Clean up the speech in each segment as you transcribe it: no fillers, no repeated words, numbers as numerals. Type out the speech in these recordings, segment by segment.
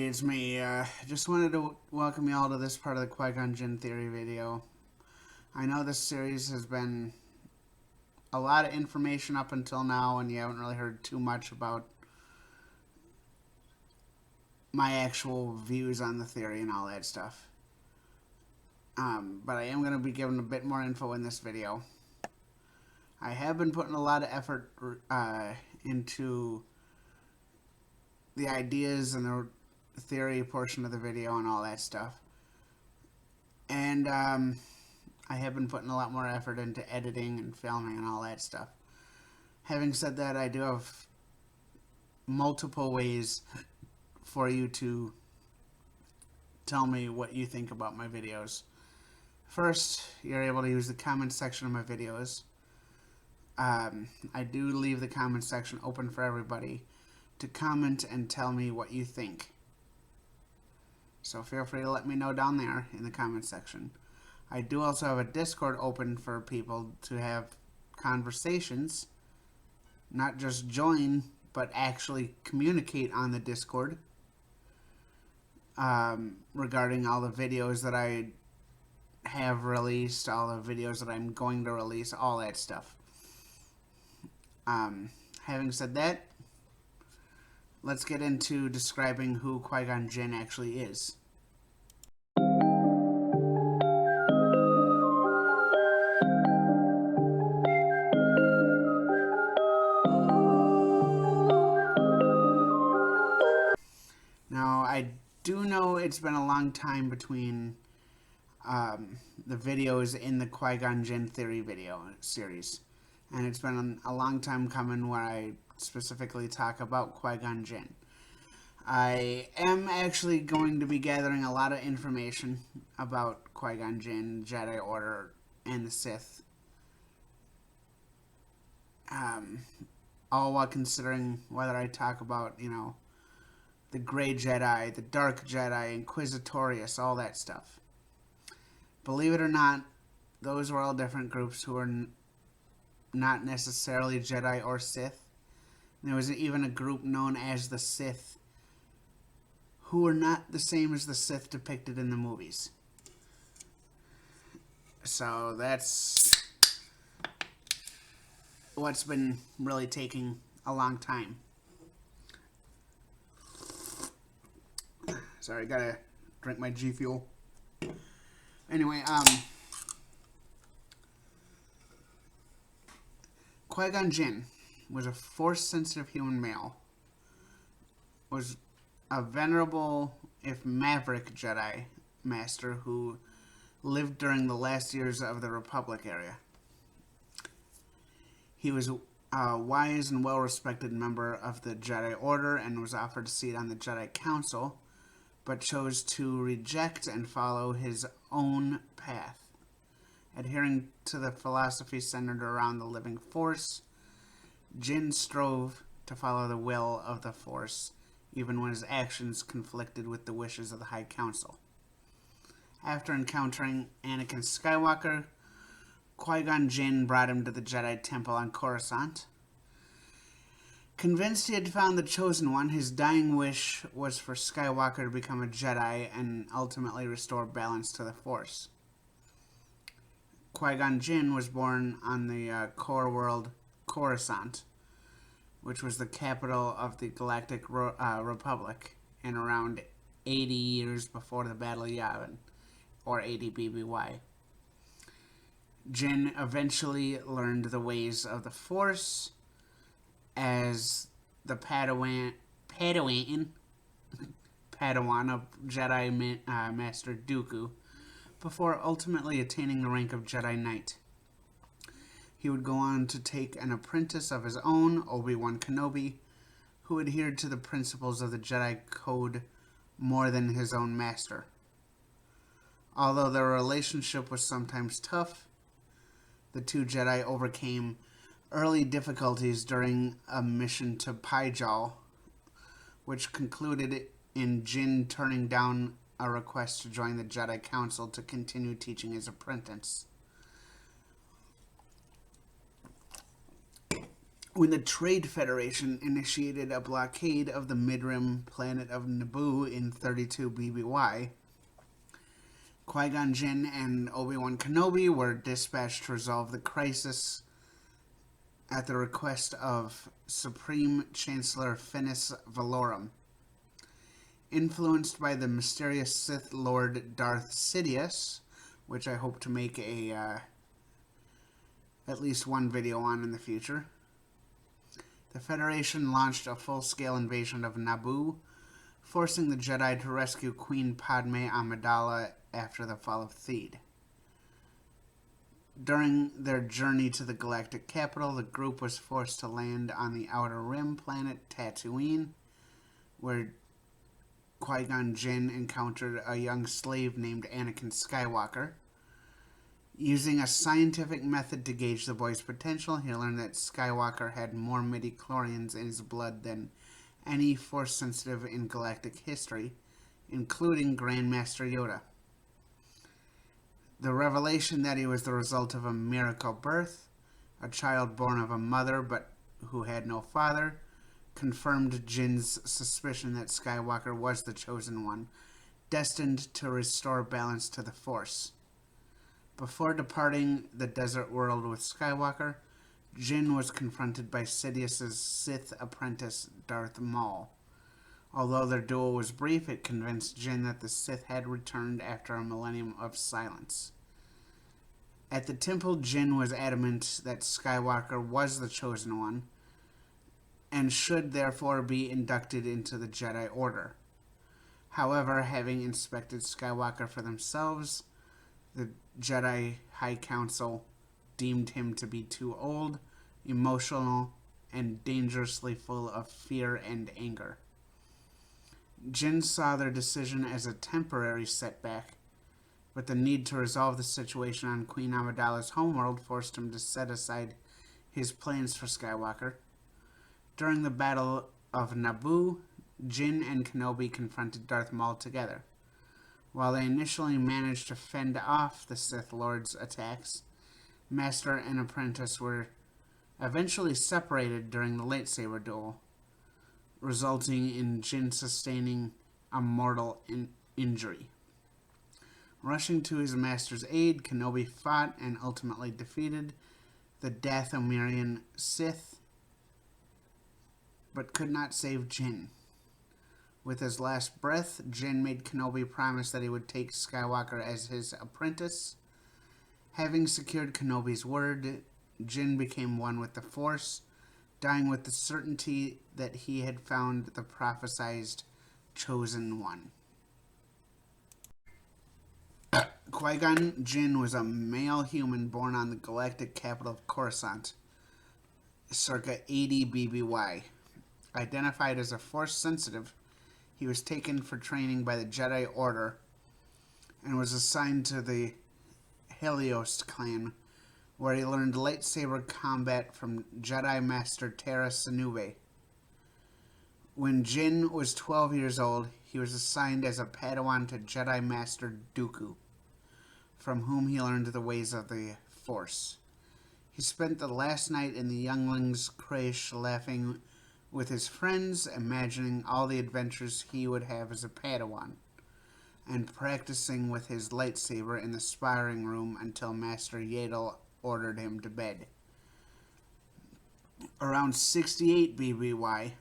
it's me. Just wanted to welcome you all to this part of the Qui-Gon Jinn theory video. I know this series has been a lot of information up until now, and you haven't really heard too much about my actual views on the theory and all that stuff. But I am going to be giving a bit more info in this video. I have been putting a lot of effort into the ideas and the theory portion of the video and all that stuff. And I have been putting a lot more effort into editing and filming and all that stuff. Having said that, I do have multiple ways for you to tell me what you think about my videos. First, you're able to use the comment section of my videos. I do leave the comment section open for everybody to comment and tell me what you think. So feel free to let me know down there in the comment section. I do also have a Discord open for people to have conversations, not just join, but actually communicate on the Discord regarding all the videos that I have released, all the videos that I'm going to release, all that stuff. Having said that, let's get into describing who Qui-Gon Jinn actually is. Now, I do know it's been a long time between the videos in the Qui-Gon Jinn theory video series. And it's been a long time coming where I specifically talk about Qui-Gon Jinn. I am actually going to be gathering a lot of information about Qui-Gon Jinn, Jedi Order, and the Sith. All while considering whether I talk about, the Grey Jedi, the Dark Jedi, Inquisitorius, all that stuff. Believe it or not, those were all different groups who were not necessarily Jedi or Sith. There was even a group known as the Sith, who were not the same as the Sith depicted in the movies. So that's what's been really taking a long time. Sorry, gotta drink my G Fuel. Anyway, Qui-Gon Jinn was a Force-sensitive human male. Was a venerable, if maverick, Jedi master who lived during the last years of the Republic era. He was a wise and well-respected member of the Jedi Order and was offered a seat on the Jedi Council, but chose to reject and follow his own path. Adhering to the philosophy centered around the living Force, Jinn strove to follow the will of the Force, even when his actions conflicted with the wishes of the High Council. After encountering Anakin Skywalker, Qui-Gon Jinn brought him to the Jedi Temple on Coruscant. Convinced he had found the Chosen One, his dying wish was for Skywalker to become a Jedi and ultimately restore balance to the Force. Qui-Gon Jinn was born on the core world Coruscant, which was the capital of the Galactic Republic, in around 80 years before the Battle of Yavin, or 80 BBY. Jinn eventually learned the ways of the Force as the Padawan of Jedi Master Dooku, before ultimately attaining the rank of Jedi Knight. He would go on to take an apprentice of his own, Obi-Wan Kenobi, who adhered to the principles of the Jedi Code more than his own master. Although their relationship was sometimes tough, the two Jedi overcame early difficulties during a mission to Pijal, which concluded in Jinn turning down a request to join the Jedi Council to continue teaching his apprentice. When the Trade Federation initiated a blockade of the mid-rim planet of Naboo in 32 BBY, Qui-Gon Jinn and Obi-Wan Kenobi were dispatched to resolve the crisis at the request of Supreme Chancellor Finis Valorum. Influenced by the mysterious Sith Lord Darth Sidious, which I hope to make a at least one video on in the future, the Federation launched a full-scale invasion of Naboo, forcing the Jedi to rescue Queen Padme Amidala after the fall of Theed. During their journey to the galactic capital, the group was forced to land on the Outer Rim planet Tatooine, where Qui-Gon Jinn encountered a young slave named Anakin Skywalker. Using a scientific method to gauge the boy's potential, he learned that Skywalker had more midichlorians in his blood than any Force-sensitive in galactic history, including Grandmaster Yoda. The revelation that he was the result of a miracle birth, a child born of a mother but who had no father, confirmed Jinn's suspicion that Skywalker was the Chosen One, destined to restore balance to the Force. Before departing the desert world with Skywalker, Jinn was confronted by Sidious's Sith apprentice, Darth Maul. Although their duel was brief, it convinced Jinn that the Sith had returned after a millennium of silence. At the temple, Jinn was adamant that Skywalker was the Chosen One, and should therefore be inducted into the Jedi Order. However, having inspected Skywalker for themselves, the Jedi High Council deemed him to be too old, emotional, and dangerously full of fear and anger. Jinn saw their decision as a temporary setback, but the need to resolve the situation on Queen Amidala's homeworld forced him to set aside his plans for Skywalker. During the Battle of Naboo, Jinn and Kenobi confronted Darth Maul together. While they initially managed to fend off the Sith Lord's attacks, Master and Apprentice were eventually separated during the lightsaber duel, resulting in Jinn sustaining a mortal injury. Rushing to his master's aid, Kenobi fought and ultimately defeated the Dathomirian Sith, but could not save Jinn. With his last breath, Jinn made Kenobi promise that he would take Skywalker as his apprentice. Having secured Kenobi's word, Jinn became one with the Force, dying with the certainty that he had found the prophesied Chosen One. Qui-Gon Jinn was a male human born on the galactic capital of Coruscant, circa 80 BBY. Identified as a Force-sensitive, he was taken for training by the Jedi Order and was assigned to the Heliost clan, where he learned lightsaber combat from Jedi Master Tera Sinube. When Jinn was 12 years old, he was assigned as a Padawan to Jedi Master Dooku, from whom he learned the ways of the Force. He spent the last night in the youngling's creche laughing with his friends, imagining all the adventures he would have as a Padawan, and practicing with his lightsaber in the sparring room until Master Yaddle ordered him to bed. Around 68 BBY,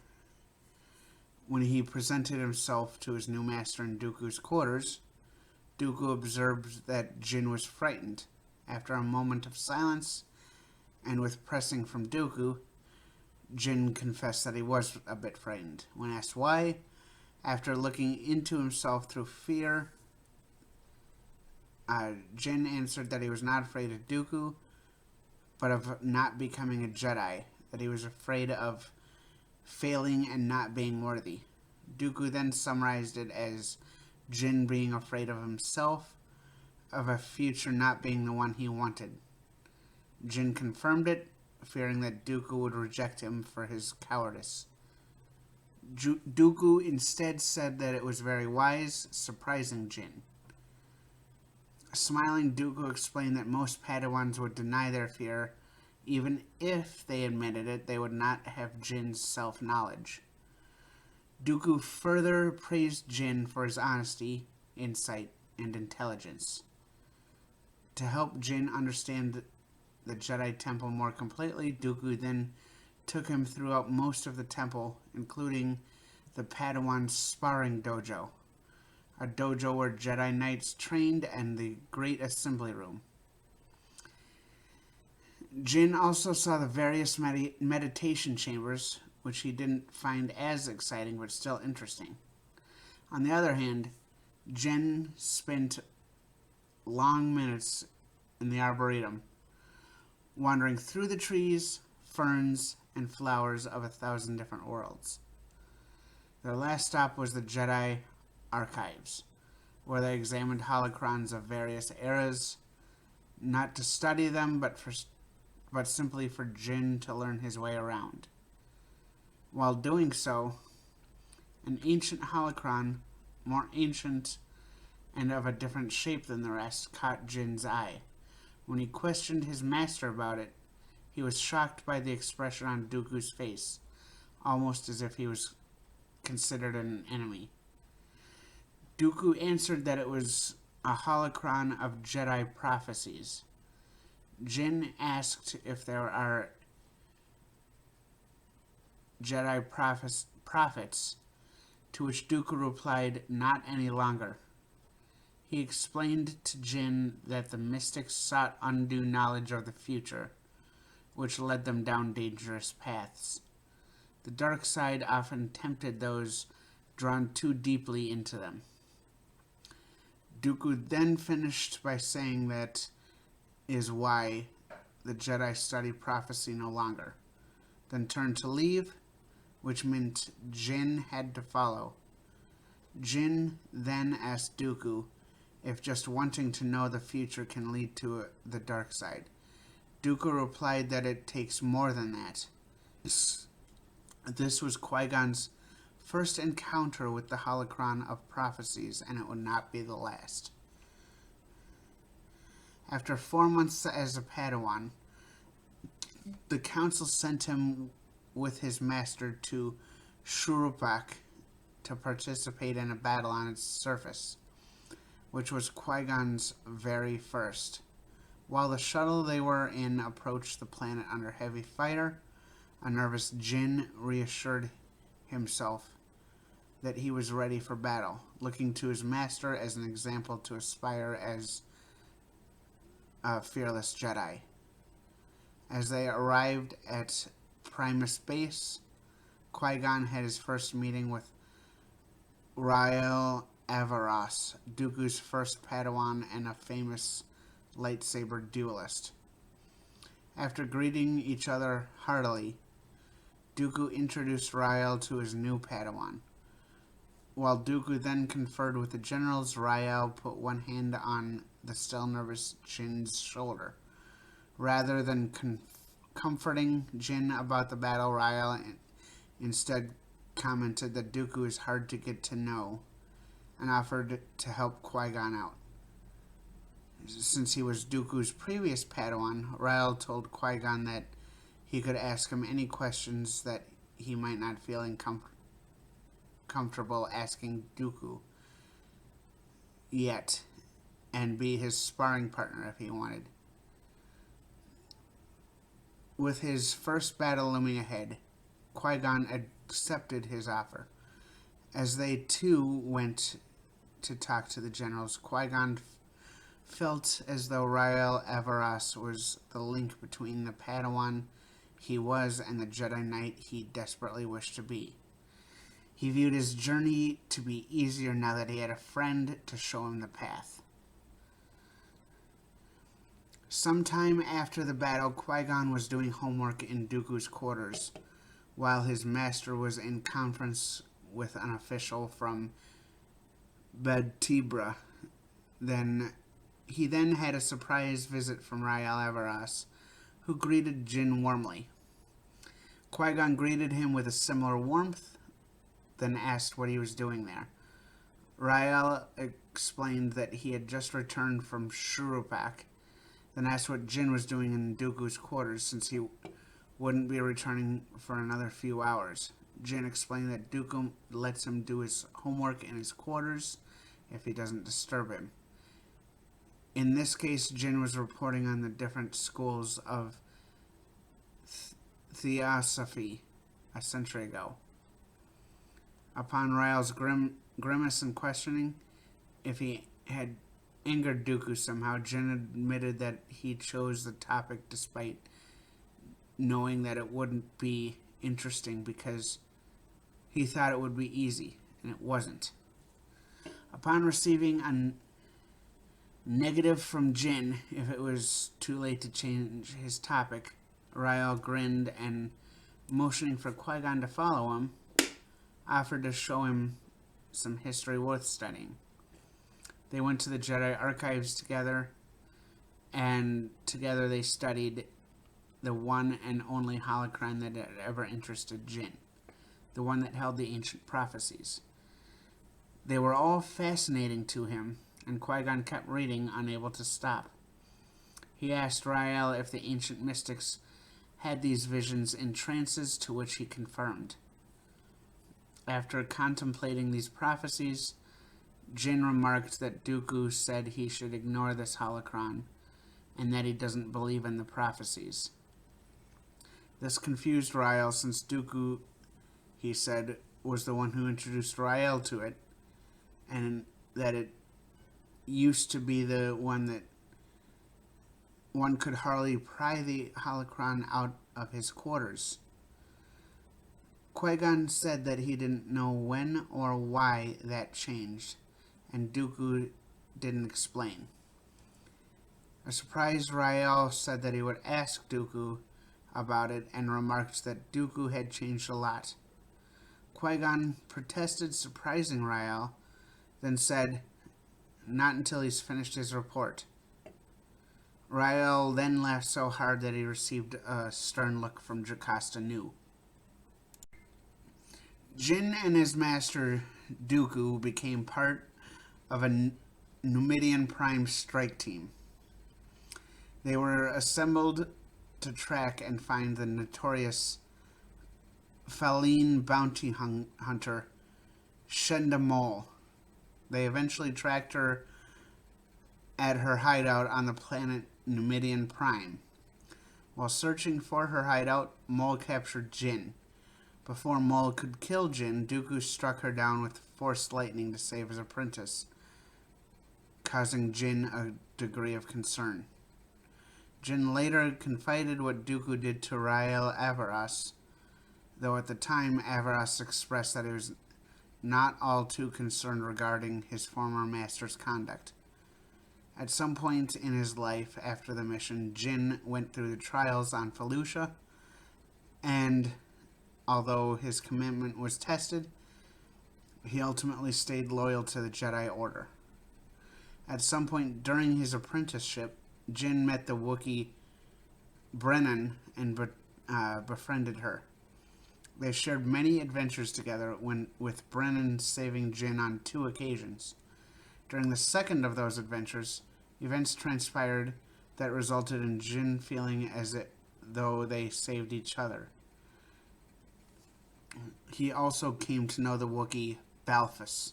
when he presented himself to his new master in Dooku's quarters, Dooku observed that Jinn was frightened. After a moment of silence, and with pressing from Dooku, Jinn confessed that he was a bit frightened. When asked why, after looking into himself through fear, Jinn answered that he was not afraid of Dooku, but of not becoming a Jedi, that he was afraid of failing and not being worthy. Dooku then summarized it as Jinn being afraid of himself, of a future not being the one he wanted. Jinn confirmed it, fearing that Dooku would reject him for his cowardice. Dooku instead said that it was very wise, surprising Jinn. Smiling, Dooku explained that most Padawans would deny their fear, even if they admitted it, they would not have Jinn's self-knowledge. Dooku further praised Jinn for his honesty, insight, and intelligence. To help Jinn understand the Jedi Temple more completely, Dooku then took him throughout most of the temple, including the Padawan Sparring Dojo, a dojo where Jedi Knights trained, and the Great Assembly Room. Jinn also saw the various meditation chambers, which he didn't find as exciting but still interesting. On the other hand, Jinn spent long minutes in the Arboretum, wandering through the trees, ferns, and flowers of 1,000 different worlds. Their last stop was the Jedi Archives, where they examined holocrons of various eras, not to study them, but simply for Jinn to learn his way around. While doing so, an ancient holocron, more ancient and of a different shape than the rest, caught Jinn's eye. When he questioned his master about it, he was shocked by the expression on Dooku's face, almost as if he was considered an enemy. Dooku answered that it was a holocron of Jedi prophecies. Jinn asked if there are Jedi prophets, to which Dooku replied, "Not any longer." He explained to Jinn that the mystics sought undue knowledge of the future, which led them down dangerous paths. The dark side often tempted those drawn too deeply into them. Dooku then finished by saying that is why the Jedi study prophecy no longer, then turned to leave, which meant Jinn had to follow. Jinn then asked Dooku if just wanting to know the future can lead to the dark side. Dooku replied that it takes more than that. This was Qui-Gon's first encounter with the holocron of prophecies, and it would not be the last. After 4 months as a Padawan, the council sent him with his master to Shurupak to participate in a battle on its surface, which was Qui-Gon's very first. While the shuttle they were in approached the planet under heavy fire, a nervous Jinn reassured himself that he was ready for battle, looking to his master as an example to aspire as a fearless Jedi. As they arrived at Primus Base, Qui-Gon had his first meeting with Rael Averross, Dooku's first Padawan and a famous lightsaber duelist. After greeting each other heartily, Dooku introduced Rael to his new Padawan. While Dooku then conferred with the generals, Rael put one hand on the still nervous Jinn's shoulder. Rather than comforting Jinn about the battle, Rael instead commented that Dooku is hard to get to know and offered to help Qui-Gon out. Since he was Dooku's previous Padawan, Rael told Qui-Gon that he could ask him any questions that he might not feel comfortable asking Dooku yet, and be his sparring partner if he wanted. With his first battle looming ahead, Qui-Gon accepted his offer. As they too went to talk to the generals, Qui-Gon felt as though Rael Averross was the link between the Padawan he was and the Jedi Knight he desperately wished to be. He viewed his journey to be easier now that he had a friend to show him the path. Sometime after the battle, Qui-Gon was doing homework in Dooku's quarters, while his master was in conference with an official from Bedtibra. He then had a surprise visit from Rael Averross, who greeted Jinn warmly. Qui-Gon greeted him with a similar warmth, then asked what he was doing there. Rael explained that he had just returned from Shurupak, Then asked what Jinn was doing in Dooku's quarters since he wouldn't be returning for another few hours. Jinn explained that Dooku lets him do his homework in his quarters if he doesn't disturb him. In this case, Jinn was reporting on the different schools of Theosophy a century ago. Upon Rael's grimace and questioning if he had angered Dooku somehow, Jinn admitted that he chose the topic despite knowing that it wouldn't be interesting because he thought it would be easy, and it wasn't. Upon receiving a negative from Jinn, if it was too late to change his topic, Rael grinned and, motioning for Qui-Gon to follow him, offered to show him some history worth studying. They went to the Jedi archives together, and together they studied the one and only holocron that had ever interested Jinn, the one that held the ancient prophecies. They were all fascinating to him, and Qui-Gon kept reading, unable to stop. He asked Rael if the ancient mystics had these visions in trances, to which he confirmed. After contemplating these prophecies, Jinn remarked that Dooku said he should ignore this holocron, and that he doesn't believe in the prophecies. This confused Rael, since Dooku, he said, was the one who introduced Rael to it, and that it used to be the one that one could hardly pry the holocron out of his quarters. Qui-Gon said that he didn't know when or why that changed, and Dooku didn't explain. A surprised Rael said that he would ask Dooku about it, and remarked that Dooku had changed a lot. Qui-Gon protested, surprising Rael, then said, "Not until he's finished his report." Rael then laughed so hard that he received a stern look from Jocasta Nu. Jinn and his master Dooku became part of a Numidian Prime strike team. They were assembled to track and find the notorious Faline bounty hunter Shenda Mol. They eventually tracked her at her hideout on the planet Numidian Prime. While searching for her hideout, Maul captured Jinn. Before Maul could kill Jinn, Dooku struck her down with force lightning to save his apprentice, causing Jinn a degree of concern. Jinn later confided what Dooku did to Rael Averross, though at the time Averross expressed that he was not all too concerned regarding his former master's conduct. At some point in his life after the mission, Jinn went through the trials on Felucia, and although his commitment was tested, he ultimately stayed loyal to the Jedi Order. At some point during his apprenticeship, Jinn met the Wookiee Brennan and befriended her. They shared many adventures together, with Brennan saving Jinn on 2 occasions. During the second of those adventures, events transpired that resulted in Jinn feeling as though they saved each other. He also came to know the Wookiee Balthus.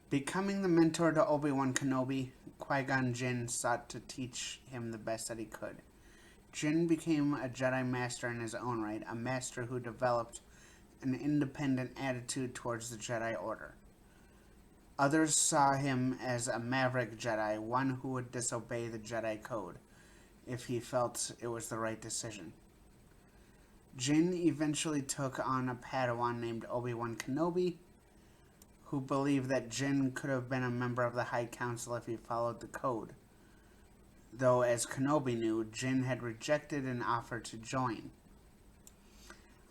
Becoming the mentor to Obi-Wan Kenobi, Qui-Gon Jinn sought to teach him the best that he could. Jinn became a Jedi Master in his own right, a master who developed an independent attitude towards the Jedi Order. Others saw him as a maverick Jedi, one who would disobey the Jedi Code if he felt it was the right decision. Jinn eventually took on a Padawan named Obi-Wan Kenobi, who believed that Jinn could have been a member of the High Council if he followed the Code. Though, as Kenobi knew, Jinn had rejected an offer to join.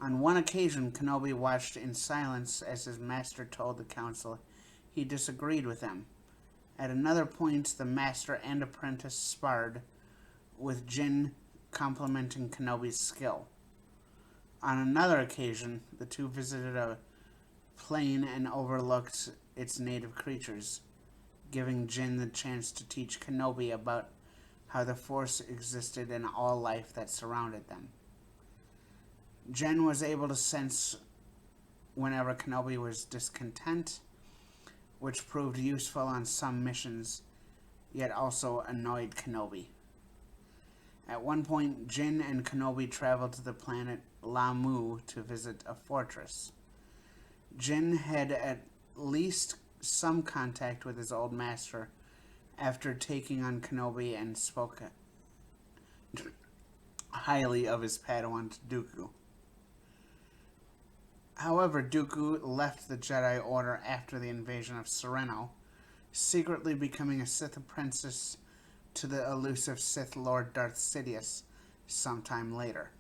On one occasion, Kenobi watched in silence as his master told the Council he disagreed with them. At another point, the master and apprentice sparred, with Jinn complimenting Kenobi's skill. On another occasion, the two visited a plain and overlooked its native creatures, giving Jinn the chance to teach Kenobi about how the Force existed in all life that surrounded them. Jinn was able to sense whenever Kenobi was discontent, which proved useful on some missions, yet also annoyed Kenobi. At one point, Jinn and Kenobi traveled to the planet Lamu to visit a fortress. Jinn had at least some contact with his old master after taking on Kenobi and spoke highly of his Padawan Dooku. However, Dooku left the Jedi Order after the invasion of Sereno, secretly becoming a Sith apprentice to the elusive Sith Lord Darth Sidious sometime later.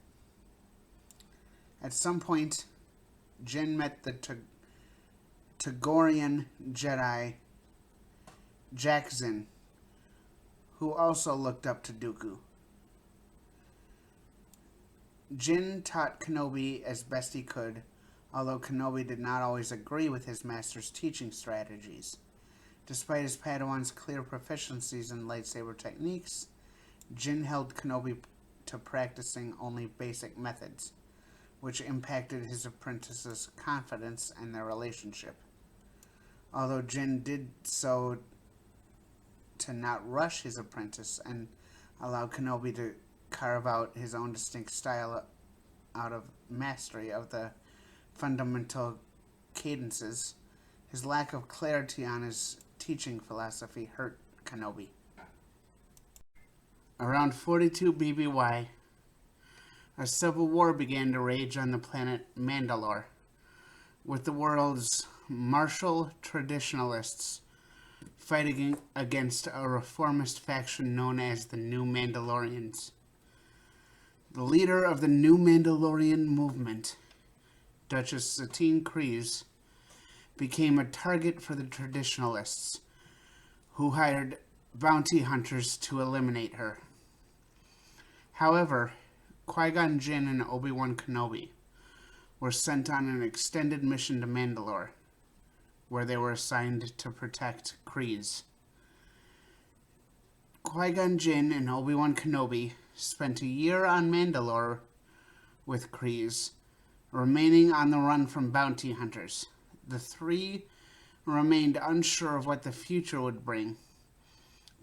At some point, Jinn met the Togorian Jedi Jackson, who also looked up to Dooku. Jinn taught Kenobi as best he could, although Kenobi did not always agree with his master's teaching strategies. Despite his Padawan's clear proficiencies in lightsaber techniques, Jinn held Kenobi to practicing only basic methods, which impacted his apprentice's confidence and their relationship. Although Jinn did so to not rush his apprentice and allow Kenobi to carve out his own distinct style out of mastery of the fundamental cadences, his lack of clarity on his teaching philosophy hurt Kenobi. Around 42 BBY, a civil war began to rage on the planet Mandalore, with the world's martial traditionalists fighting against a reformist faction known as the New Mandalorians. The leader of the New Mandalorian movement, Duchess Satine Kryze, became a target for the traditionalists, who hired bounty hunters to eliminate her. However, Qui-Gon Jinn and Obi-Wan Kenobi were sent on an extended mission to Mandalore, where they were assigned to protect Kryze. Qui-Gon Jinn and Obi-Wan Kenobi spent a year on Mandalore with Kryze, remaining on the run from bounty hunters. The three remained unsure of what the future would bring,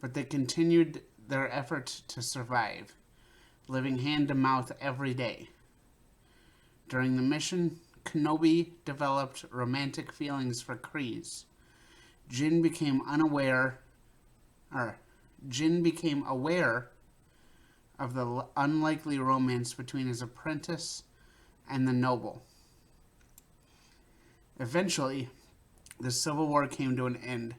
but they continued their effort to survive, living hand-to-mouth every day. During the mission, Kenobi developed romantic feelings for Kryze. Jinn became aware of the unlikely romance between his apprentice and the noble. Eventually, the Civil War came to an end,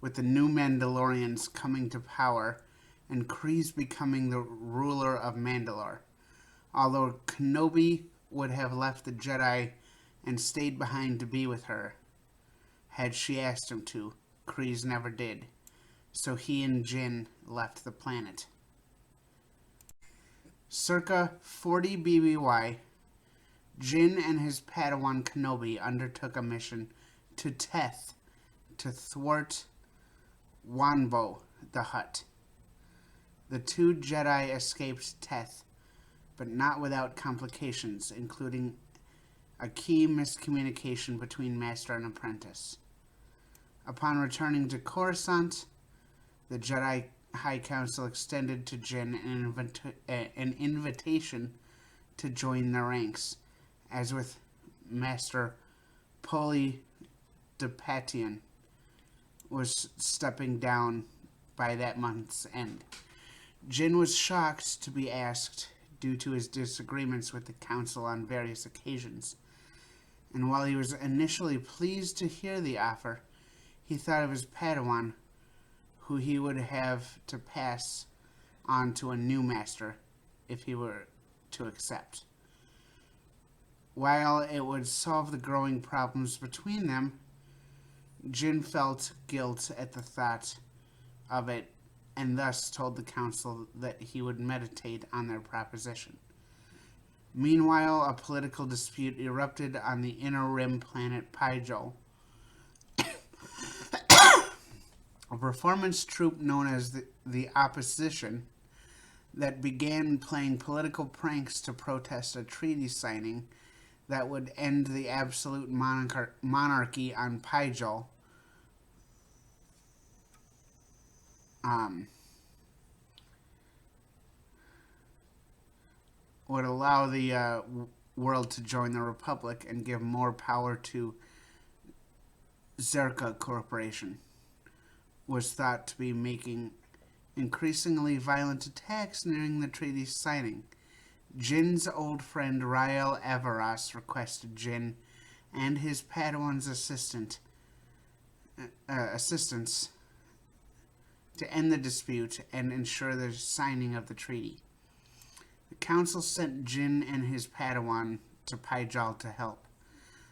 with the New Mandalorians coming to power and Kryze becoming the ruler of Mandalore. Although Kenobi would have left the Jedi and stayed behind to be with her, had she asked him to, Kryze never did, so he and Jinn left the planet. Circa 40 BBY, Jinn and his Padawan Kenobi undertook a mission to Teth to thwart Wanbo the Hutt. The two Jedi escaped Teth, but not without complications, including a key miscommunication between master and apprentice. Upon returning to Coruscant, the Jedi High Council extended to Jinn an invitation to join their ranks, as with Master Poli Depatian was stepping down by that month's end. Jinn was shocked to be asked due to his disagreements with the council on various occasions, and while he was initially pleased to hear the offer, he thought of his Padawan, who he would have to pass on to a new master if he were to accept. While it would solve the growing problems between them, Jinn felt guilt at the thought of it and thus told the council that he would meditate on their proposition. Meanwhile, a political dispute erupted on the inner rim planet Pijal. A performance troupe known as the Opposition that began playing political pranks to protest a treaty signing that would end the absolute monarchy on Pijal. Um, would allow the world to join the Republic and give more power to Zerka Corporation. Was thought to be making increasingly violent attacks nearing the treaty's signing. Jinn's old friend Rael Averross requested Jinn and his Padawan's assistance to end the dispute and ensure the signing of the treaty. The council sent Jinn and his Padawan to Pijal to help.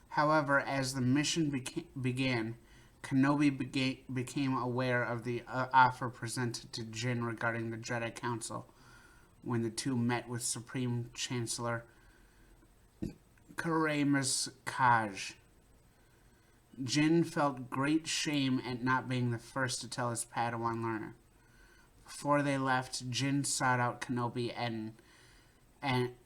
However, as the mission began, Kenobi became aware of the offer presented to Jinn regarding the Jedi Council when the two met with Supreme Chancellor Karamas Kaj. Jinn felt great shame at not being the first to tell his Padawan learner. Before they left, Jinn sought out Kenobi and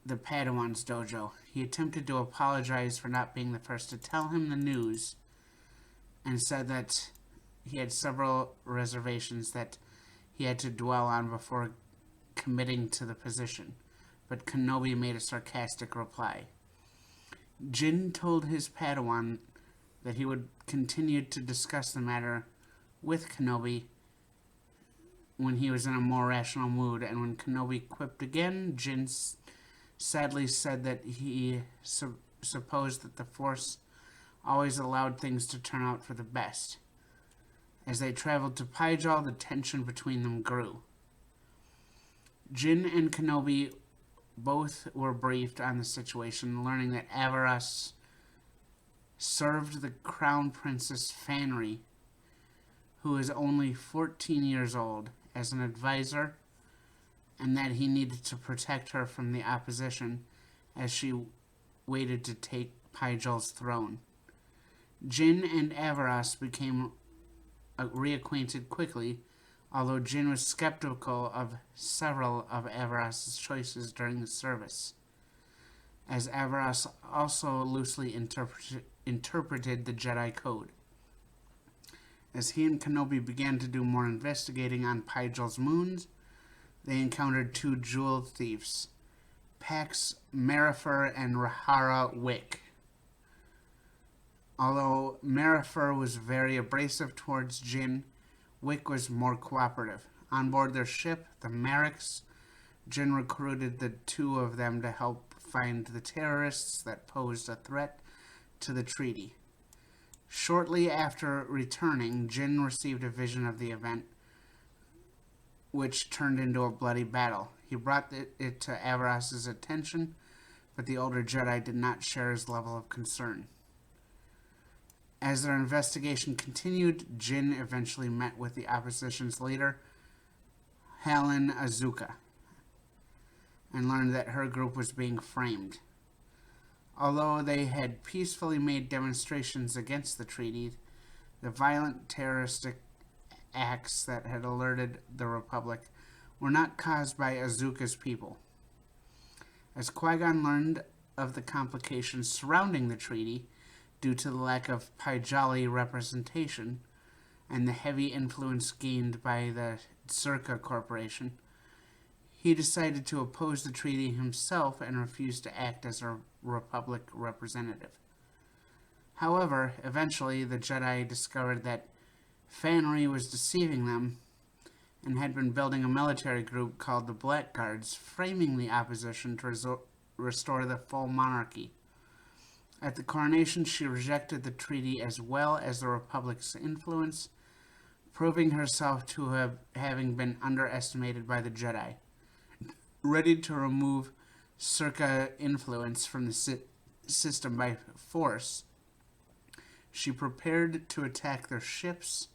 the Padawan's dojo. He attempted to apologize for not being the first to tell him the news and said that he had several reservations that he had to dwell on before committing to the position, but Kenobi made a sarcastic reply. Jinn told his Padawan that he would continue to discuss the matter with Kenobi when he was in a more rational mood, and when Kenobi quipped again, Jinn sadly said that he supposed that the Force always allowed things to turn out for the best. As they traveled to Pijal, the tension between them grew. Jinn and Kenobi both were briefed on the situation, learning that Averross served the Crown Princess Fanry, who is only 14 years old, as an advisor, and that he needed to protect her from the opposition as she waited to take Pijal's throne. Jinn and Averross became reacquainted quickly, although Jinn was skeptical of several of Averross's choices during the service, as Averross also loosely interpreted the Jedi Code. As he and Kenobi began to do more investigating on Pijal's moons, they encountered two jewel thieves, Pax Marifer and Rahara Wick. Although Marifer was very abrasive towards Jinn, Wick was more cooperative. On board their ship, the Marix, Jinn recruited the two of them to help find the terrorists that posed a threat to the treaty. Shortly after returning, Jinn received a vision of the event, which turned into a bloody battle. He brought it to Averross's attention, but the older Jedi did not share his level of concern. As their investigation continued, Jinn eventually met with the opposition's leader, Helen Azuka, and learned that her group was being framed. Although they had peacefully made demonstrations against the treaty, the violent terroristic acts that had alerted the Republic were not caused by Azuka's people. As Qui-Gon learned of the complications surrounding the treaty due to the lack of Pijali representation and the heavy influence gained by the Zerka Corporation, he decided to oppose the treaty himself and refused to act as a Republic representative. However, eventually the Jedi discovered that Fanry was deceiving them and had been building a military group called the Blackguards, framing the opposition to restore the full monarchy. At the coronation, she rejected the treaty as well as the Republic's influence, proving herself to have having been underestimated by the Jedi. Ready to remove Zerka influence from the system by force, she prepared to attack their ships.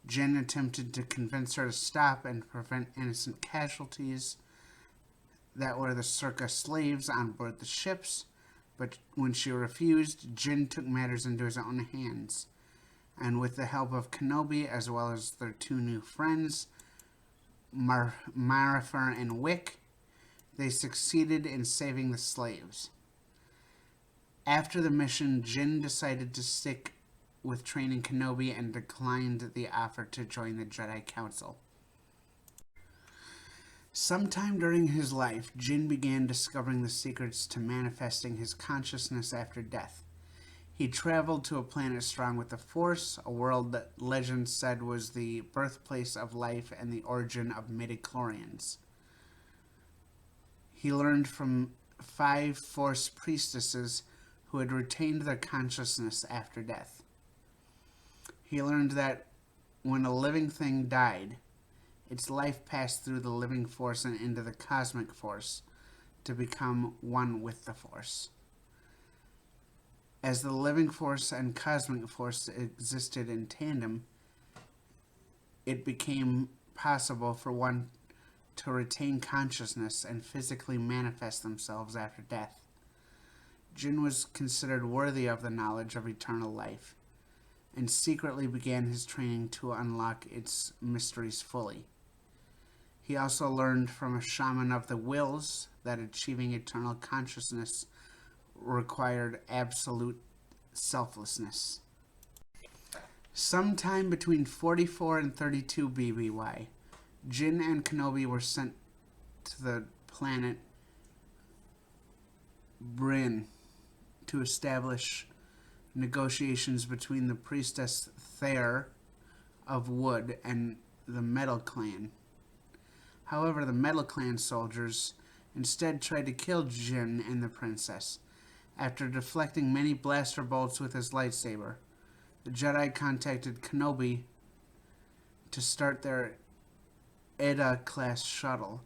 Jinn attempted to convince her to stop and prevent innocent casualties that were the Zerka slaves on board the ships, but when she refused, Jinn took matters into his own hands, and with the help of Kenobi as well as their two new friends, Marifer and Wick, they succeeded in saving the slaves. After the mission, Jinn decided to stick with training Kenobi and declined the offer to join the Jedi Council. Sometime during his life, Jinn began discovering the secrets to manifesting his consciousness after death. He traveled to a planet strong with the Force, a world that legend said was the birthplace of life and the origin of midichlorians. He learned from 5 Force priestesses who had retained their consciousness after death. He learned that when a living thing died, its life passed through the living Force and into the cosmic Force to become one with the Force. As the living Force and cosmic Force existed in tandem, it became possible for one to retain consciousness and physically manifest themselves after death. Jinn was considered worthy of the knowledge of eternal life, and secretly began his training to unlock its mysteries fully. He also learned from a shaman of the Wills that achieving eternal consciousness required absolute selflessness. Sometime between 44 and 32 BBY, Jinn and Kenobi were sent to the planet Bryn to establish negotiations between the priestess Thayer of Wood and the Metal Clan. However, the Metal Clan soldiers instead tried to kill Jinn and the princess. After deflecting many blaster bolts with his lightsaber, the Jedi contacted Kenobi to start their Eta-class shuttle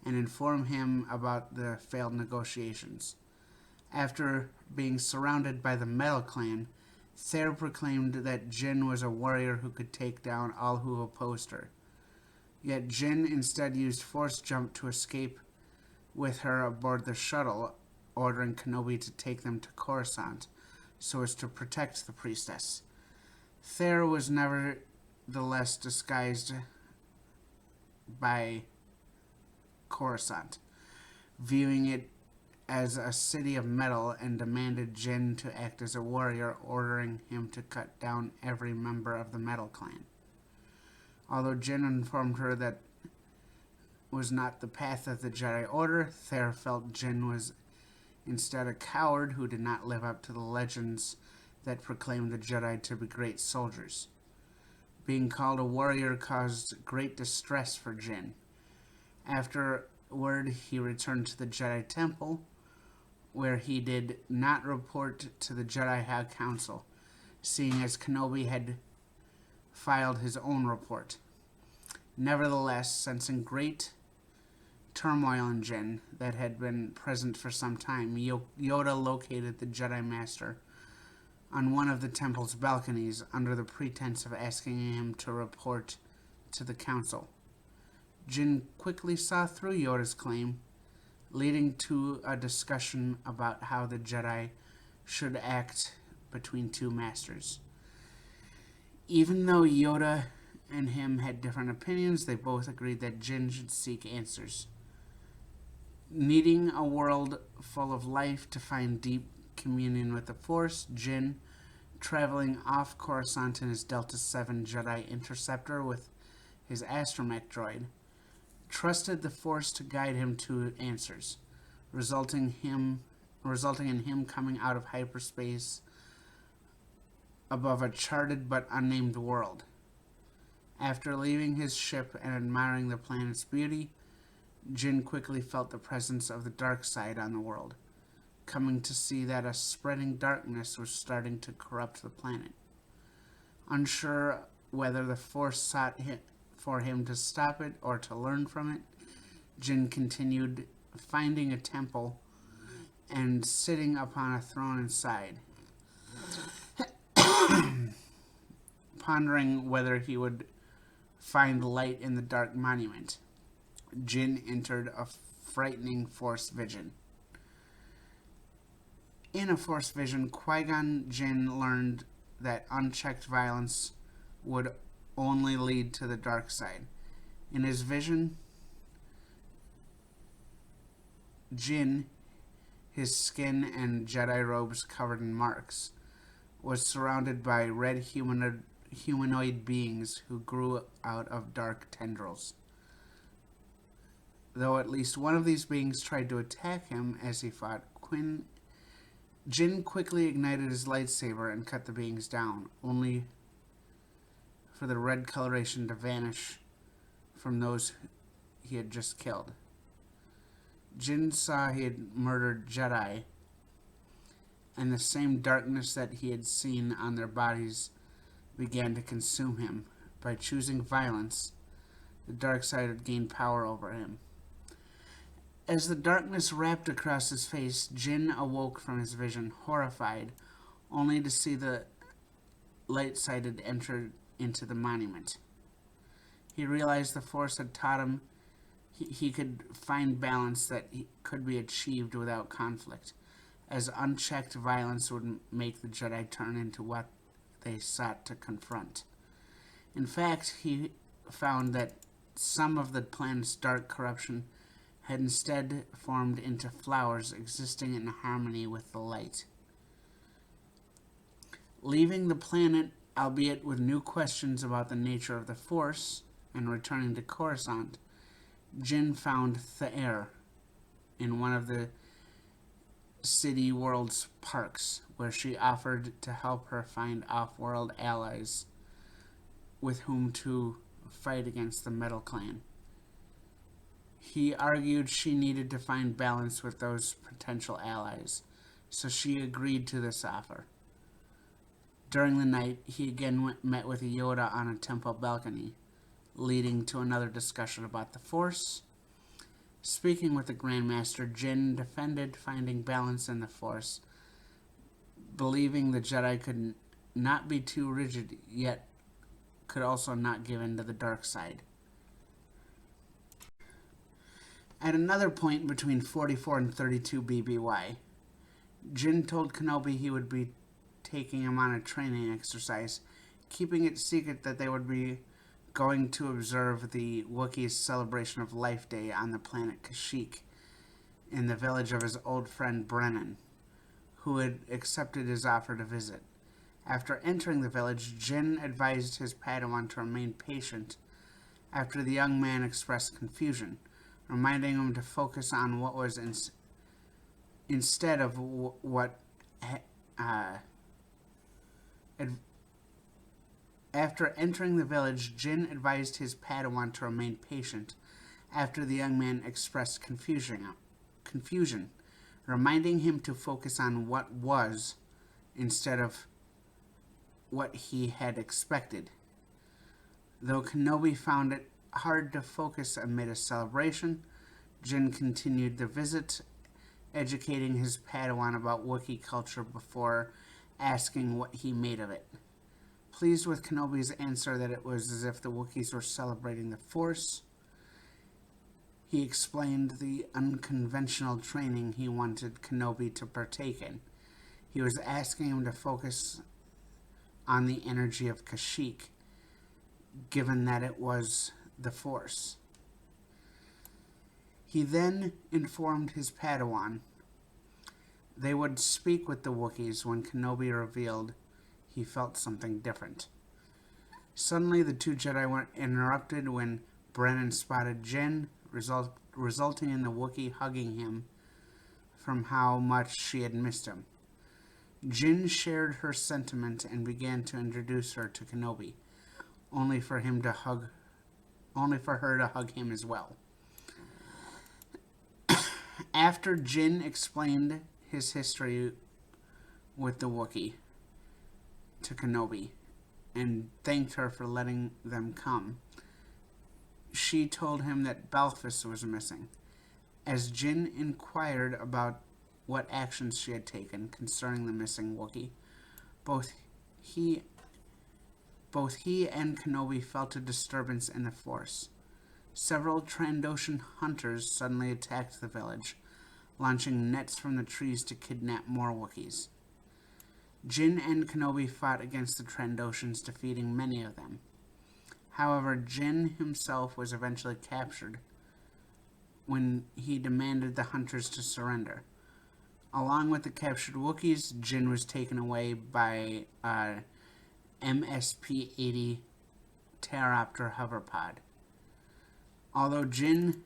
and inform him about the failed negotiations. After being surrounded by the Metal Clan, Thayer proclaimed that Jinn was a warrior who could take down all who opposed her. Yet Jinn instead used Force Jump to escape with her aboard the shuttle, ordering Kenobi to take them to Coruscant so as to protect the priestess. Thayer was nevertheless disguised by Coruscant, viewing it as a city of metal, and demanded Jinn to act as a warrior, ordering him to cut down every member of the Metal Clan. Although Jinn informed her that was not the path of the Jedi Order, Thayer felt Jinn was instead a coward who did not live up to the legends that proclaimed the Jedi to be great soldiers. Being called a warrior caused great distress for Jinn. Afterward, he returned to the Jedi Temple, where he did not report to the Jedi High Council, seeing as Kenobi had filed his own report. Nevertheless, sensing great turmoil in Jinn that had been present for some time, Yoda located the Jedi Master on one of the temple's balconies under the pretense of asking him to report to the council. Jinn quickly saw through Yoda's claim, leading to a discussion about how the Jedi should act between two masters. Even though Yoda and him had different opinions, they both agreed that Jinn should seek answers. Needing a world full of life to find deep communion with the Force, Jinn, traveling off Coruscant in his Delta 7 Jedi Interceptor with his astromech droid, trusted the Force to guide him to answers, resulting in him coming out of hyperspace above a charted but unnamed world. After leaving his ship and admiring the planet's beauty, Jinn quickly felt the presence of the dark side on the world, coming to see that a spreading darkness was starting to corrupt the planet. Unsure whether the Force sought for him to stop it or to learn from it, Jinn continued finding a temple and sitting upon a throne inside, pondering whether he would find light in the dark monument. Jinn entered a frightening Force vision. In a Force vision, Qui-Gon Jinn learned that unchecked violence would only lead to the dark side. In his vision, Jinn, his skin and Jedi robes covered in marks, was surrounded by red humanoid beings who grew out of dark tendrils. Though at least one of these beings tried to attack him as he fought, Jinn quickly ignited his lightsaber and cut the beings down, only for the red coloration to vanish from those he had just killed. Jinn saw he had murdered Jedi, and the same darkness that he had seen on their bodies began to consume him. By choosing violence, the dark side had gained power over him. As the darkness wrapped across his face, Jinn awoke from his vision, horrified, only to see the light side had entered into the monument. He realized the Force had taught him he could find balance that could be achieved without conflict, as unchecked violence would make the Jedi turn into what they sought to confront. In fact, he found that some of the planet's dark corruption had instead formed into flowers existing in harmony with the light. Leaving the planet, albeit with new questions about the nature of the Force, and returning to Coruscant, Jinn found Thaer in one of the city world's parks, where she offered to help her find off-world allies with whom to fight against the Metal Clan. He argued she needed to find balance with those potential allies, so she agreed to this offer. During the night, he again met with Yoda on a temple balcony, leading to another discussion about the Force. Speaking with the Grandmaster, Jinn defended finding balance in the Force, believing the Jedi could not be too rigid, yet could also not give in to the dark side. At another point between 44 and 32 BBY, Jinn told Kenobi he would be taking him on a training exercise, keeping it secret that they would be going to observe the Wookiees' celebration of Life Day on the planet Kashyyyk, in the village of his old friend Brennan, who had accepted his offer to visit. After entering the village, Jinn advised his Padawan to remain patient after the young man expressed confusion, reminding him to focus on what was instead of what After entering the village, Jinn advised his Padawan to remain patient after the young man expressed confusion, reminding him to focus on what was instead of what he had expected. Though Kenobi found it hard to focus amid a celebration, Jinn continued the visit, educating his Padawan about Wookiee culture before asking what he made of it. Pleased with Kenobi's answer that it was as if the Wookiees were celebrating the Force, he explained the unconventional training he wanted Kenobi to partake in. He was asking him to focus on the energy of Kashyyyk, given that it was the Force. He then informed his Padawan they would speak with the Wookiees when Kenobi revealed he felt something different. Suddenly, the two Jedi were interrupted when Brennan spotted Jinn, resulting in the Wookiee hugging him from how much she had missed him. Jinn shared her sentiment and began to introduce her to Kenobi, only for her to hug him as well. After Jinn explained his history with the Wookiee to Kenobi and thanked her for letting them come, she told him that Belphus was missing. As Jinn inquired about what actions she had taken concerning the missing Wookiee, both he and Kenobi felt a disturbance in the Force. Several Trandoshan hunters suddenly attacked the village, launching nets from the trees to kidnap more Wookiees. Jinn and Kenobi fought against the Trandoshans, defeating many of them. However, Jinn himself was eventually captured when he demanded the hunters to surrender. Along with the captured Wookiees, Jinn was taken away by MSP-80 Pteropter hoverpod. Although Jinn,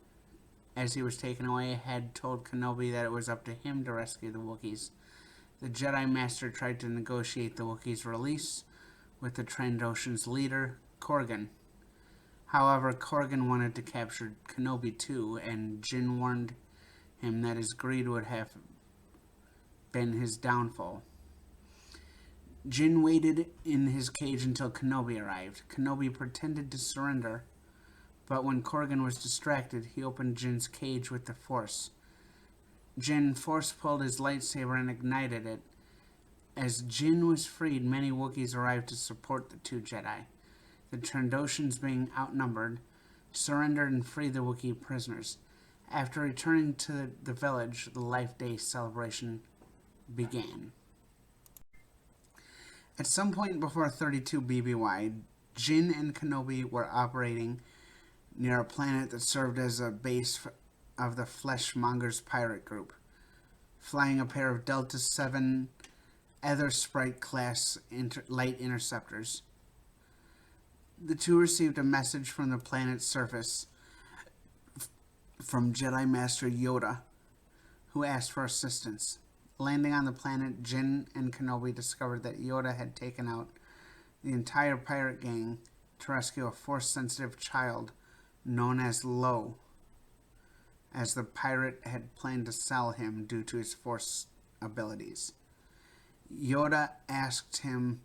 as he was taken away, had told Kenobi that it was up to him to rescue the Wookiees, the Jedi Master tried to negotiate the Wookiees' release with the Trandoshans' leader, Korgan. However, Korgan wanted to capture Kenobi too, and Jinn warned him that his greed would have been his downfall. Jinn waited in his cage until Kenobi arrived. Kenobi pretended to surrender, but when Korgan was distracted, he opened Jinn's cage with the Force. Jinn force-pulled his lightsaber and ignited it. As Jinn was freed, many Wookiees arrived to support the two Jedi. The Trandoshans, being outnumbered, surrendered and freed the Wookiee prisoners. After returning to the village, the Life Day celebration began. At some point before 32 BBY, Jinn and Kenobi were operating near a planet that served as a base of the Fleshmongers pirate group, flying a pair of Delta 7 Ether Sprite class light interceptors. The two received a message from the planet's surface from Jedi Master Yoda, who asked for assistance. Landing on the planet, Jinn and Kenobi discovered that Yoda had taken out the entire pirate gang to rescue a Force-sensitive child known as Lo, as the pirate had planned to sell him due to his Force abilities. Yoda asked Jinn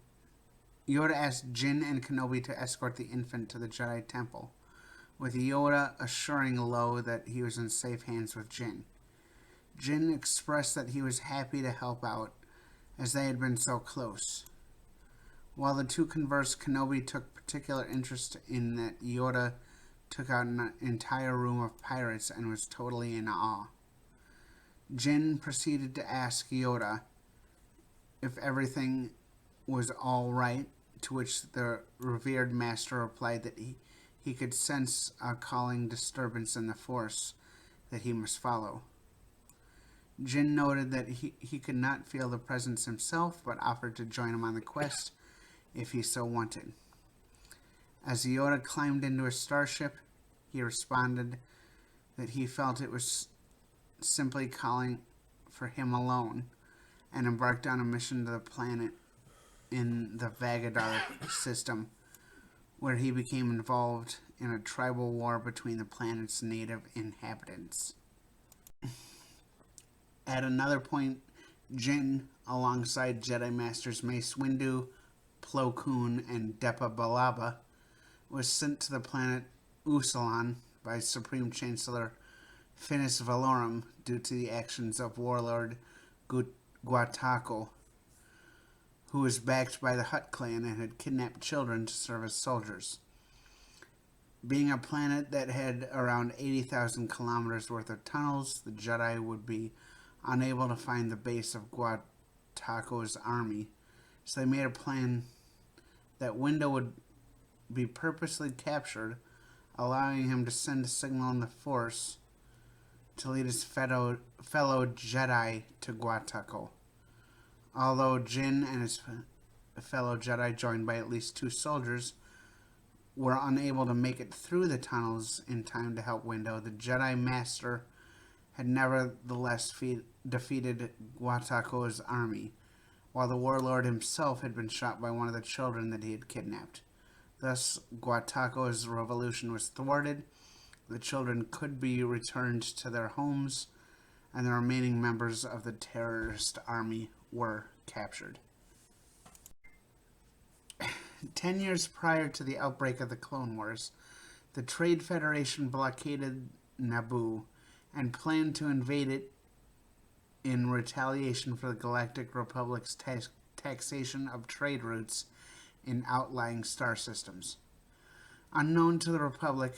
and Kenobi to escort the infant to the Jedi Temple, with Yoda assuring Lo that he was in safe hands with Jinn. Jinn expressed that he was happy to help out, as they had been so close. While the two conversed, Kenobi took particular interest in that Yoda took out an entire room of pirates and was totally in awe. Jinn proceeded to ask Yoda if everything was all right, to which the revered master replied that he could sense a calling disturbance in the Force that he must follow. Jinn noted that he could not feel the presence himself, but offered to join him on the quest if he so wanted. As Yoda climbed into his starship, he responded that he felt it was simply calling for him alone, and embarked on a mission to the planet in the Vagadar system, where he became involved in a tribal war between the planet's native inhabitants. At another point, Jinn, alongside Jedi Masters Mace Windu, Plo Koon, and Depa Billaba, was sent to the planet Oosalon by Supreme Chancellor Finis Valorum due to the actions of Warlord Guatako, who was backed by the Hutt clan and had kidnapped children to serve as soldiers. Being a planet that had around 80,000 kilometers worth of tunnels, the Jedi would be unable to find the base of Guatako's army, so they made a plan that Windu would be purposely captured, allowing him to send a signal in the Force to lead his fellow Jedi to Guatako. Although Jinn and his fellow Jedi, joined by at least 2 soldiers, were unable to make it through the tunnels in time to help Windu, the Jedi Master had nevertheless defeated Guatako's army, while the warlord himself had been shot by one of the children that he had kidnapped. Thus, Guatako's revolution was thwarted, the children could be returned to their homes, and the remaining members of the terrorist army were captured. 10 years prior to the outbreak of the Clone Wars, the Trade Federation blockaded Naboo and planned to invade it in retaliation for the Galactic Republic's taxation of trade routes in outlying star systems. Unknown to the Republic,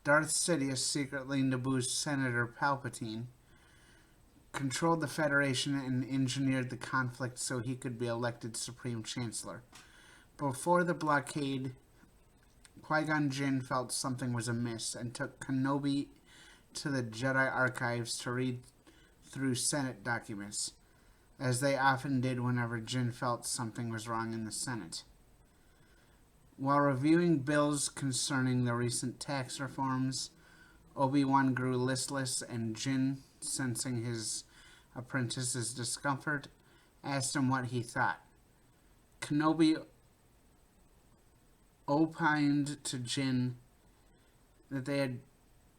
Darth Sidious, secretly Naboo's Senator Palpatine, controlled the Federation and engineered the conflict so he could be elected Supreme Chancellor. Before the blockade, Qui-Gon Jinn felt something was amiss and took Kenobi to the Jedi archives to read through Senate documents, as they often did whenever Jinn felt something was wrong in the Senate. While reviewing bills concerning the recent tax reforms, Obi-Wan grew listless, and Jinn, sensing his apprentice's discomfort, asked him what he thought. Kenobi opined to Jinn that they had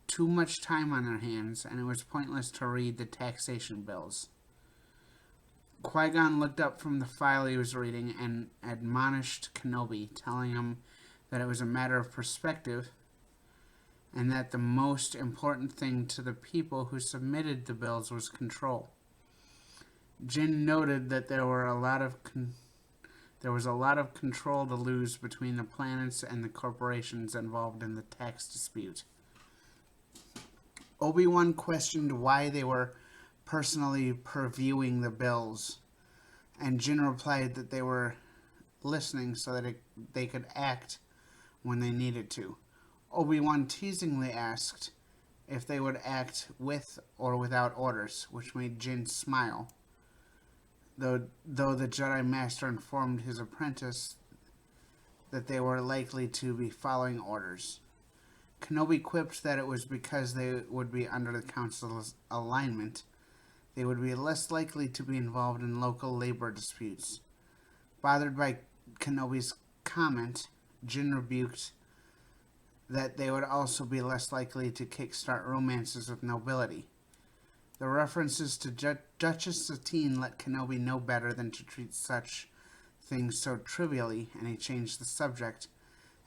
too much time on their hands, and it was pointless to read the taxation bills. Qui-Gon looked up from the file he was reading and admonished Kenobi, telling him that it was a matter of perspective and that the most important thing to the people who submitted the bills was control. Jinn noted that there was a lot of control to lose between the planets and the corporations involved in the tax dispute. Obi-Wan questioned why they were personally previewing the bills, and Jinn replied that they were listening so that they could act when they needed to. Obi-Wan teasingly asked if they would act with or without orders, which made Jinn smile, though the Jedi Master informed his apprentice that they were likely to be following orders. Kenobi quipped that it was because they would be under the Council's alignment. They would be less likely to be involved in local labor disputes. Bothered by Kenobi's comment, Jinn rebuked that they would also be less likely to kickstart romances with nobility. The references to Duchess Satine let Kenobi know better than to treat such things so trivially, and he changed the subject